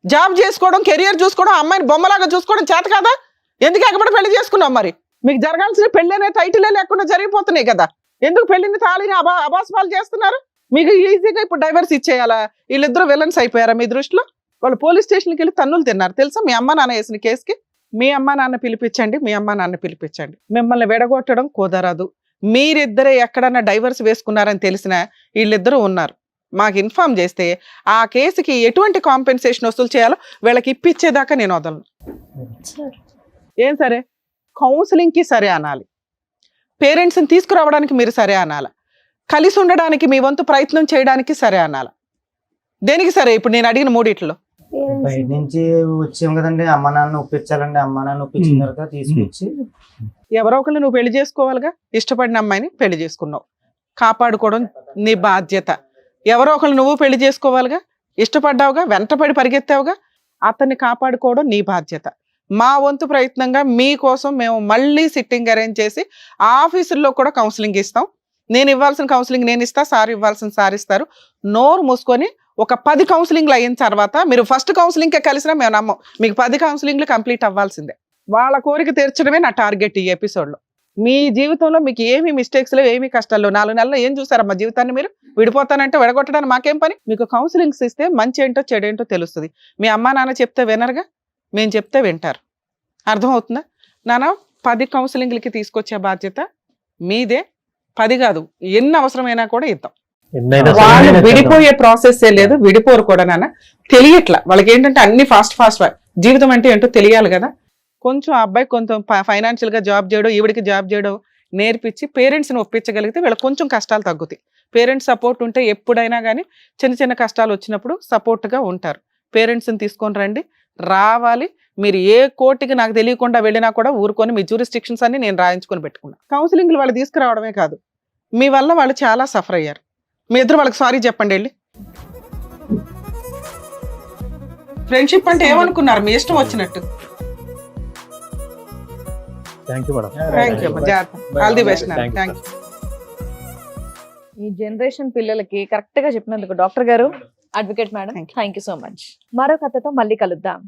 జాబ్ చేసుకోవడం, కెరియర్ చూసుకోవడం, అమ్మాయిని బొమ్మలాగా చూసుకోవడం చేత కదా? ఎందుకు ఎక్కబడి పెళ్లి చేసుకున్నావు? మరి మీకు జరగాల్సిన పెళ్లి అనే టైటిలే లేకుండా జరిగిపోతున్నాయి కదా. ఎందుకు పెళ్లిని తాళిని అబాస్పాలు చేస్తున్నారు? మీకు ఈజీగా ఇప్పుడు డైవర్స్ ఇచ్చేయాలా? వీళ్ళిద్దరూ విలన్స్ అయిపోయారా మీ దృష్టిలో? వాళ్ళు పోలీస్ స్టేషన్కి వెళ్ళి తన్నులు తిన్నారు తెలుసా? మీ అమ్మ నాన్న వేసిన కేసుకి. మీ అమ్మ నాన్న పిలిపించండి, మీ అమ్మ నాన్న పిలిపించండి. మిమ్మల్ని విడగొట్టడం కుదరదు. మీరిద్దరే ఎక్కడన్నా డైవర్స్ వేసుకున్నారని తెలిసినా వీళ్ళిద్దరూ ఉన్నారు, మాకు ఇన్ఫార్మ్ చేస్తే ఆ కేసుకి ఎటువంటి కాంపెన్సేషన్ వసూలు చేయాలో వీళ్ళకి ఇప్పించేదాకా నేను వదలను. ఏం సరే? కౌన్సిలింగ్కి సరే అనాలి, పేరెంట్స్ని తీసుకురావడానికి మీరు సరే అనాలి, కలిసి ఉండడానికి మీ వంతు ప్రయత్నం చేయడానికి సరే అనాలి. దేనికి సరే? ఇప్పుడు నేను అడిగిన మూడిట్లో బయట నుంచి వచ్చాం కదండి, అమ్మ నాన్న ఒప్పించాలండి. అమ్మ నాన్న ఒప్పించిన తర్వాత తీసుకొచ్చి ఎవరో ఒకళ్ళు నువ్వు పెళ్లి చేసుకోవాలిగా. ఇష్టపడిన అమ్మాయిని పెళ్లి చేసుకున్నావు, కాపాడుకోవడం నీ బాధ్యత. ఎవరో ఒకళ్ళు నువ్వు పెళ్లి చేసుకోవాలిగా. ఇష్టపడ్డావుగా, వెంటపడి పరిగెత్తావుగా, అతన్ని కాపాడుకోవడం నీ బాధ్యత. మా వంతు ప్రయత్నంగా మీకోసం మేము మళ్ళీ సిట్టింగ్ అరేంజ్ చేసి ఆఫీసుల్లో కూడా కౌన్సిలింగ్ ఇస్తాం. నేను ఇవ్వాల్సిన కౌన్సిలింగ్ నేను ఇస్తా, సార్ ఇవ్వాల్సిన సార్ ఇస్తారు. నోరు మూసుకొని ఒక 10 కౌన్సిలింగ్లు అయిన తర్వాత మీరు ఫస్ట్ కౌన్సిలింగ్కే కలిసినా మేము నమ్మం. మీకు 10 కౌన్సిలింగ్లు కంప్లీట్ అవ్వాల్సిందే. వాళ్ళ కోరిక తీర్చడమే నా టార్గెట్ ఈ ఎపిసోడ్లో. మీ జీవితంలో మీకు ఏమి మిస్టేక్స్ లేవు, ఏమి కష్టాలు 4 నెలల్లో ఏం చూసారమ్మా జీవితాన్ని మీరు? విడిపోతానంటే విడగొట్టడానికి మాకేం పని? మీకు కౌన్సిలింగ్స్ ఇస్తే మంచి ఏంటో చెడేంటో తెలుస్తుంది. మీ అమ్మా నాన్న చెప్తే వినరుగా, మేము చెప్తే వింటారు. అర్థమవుతుందా? నాన్న 10 కౌన్సిలింగ్లకి తీసుకొచ్చే బాధ్యత మీదే. 10 కాదు, ఎన్ని అవసరమైనా కూడా ఇద్దాం. వాళ్ళు విడిపోయే ప్రాసెస్ లేదు, విడిపోరు కూడా నాన్న. తెలియట్లా వాళ్ళకి ఏంటంటే అన్ని ఫాస్ట్ జీవితం అంటే ఏంటో తెలియాలి కదా. కొంచెం అబ్బాయి కొంచెం ఫైనాన్షియల్ గా జాబ్ చేయడం, ఈవిడికి జాబ్ చేయడం నేర్పించి పేరెంట్స్ని ఒప్పించగలిగితే వీళ్ళకి కొంచెం కష్టాలు తగ్గుతాయి. పేరెంట్స్ సపోర్ట్ ఉంటే ఎప్పుడైనా కానీ చిన్న కష్టాలు వచ్చినప్పుడు సపోర్ట్గా ఉంటారు. పేరెంట్స్ని తీసుకొని రండి, రావాలి. మీరు ఏ కోర్టుకి నాకు తెలియకుండా వెళ్ళినా కూడా ఊరుకొని మీ జ్యూరిస్టిక్షన్స్ అన్ని నేను రాయించుకొని పెట్టుకున్నా. కౌన్సిలింగ్లు వాళ్ళు తీసుకురావడమే కాదు, మీ వల్ల వాళ్ళు చాలా సఫర్ అయ్యారు. మీ ఇద్దరు వాళ్ళకి సారీ చెప్పండి వెళ్ళి. ఫ్రెండ్షిప్ అంటే ఏమనుకున్నారు? మీ ఇష్టం వచ్చినట్టు. Thank you madam. Thank you, జాగ్రత్త. All the best. Thank you. ఈ జనరేషన్ పిల్లలకి కరెక్ట్ గా చెప్పినందుకు డాక్టర్ గారు, advocate madam, thank you so much. మరో కథతో మళ్ళీ కలుద్దాం.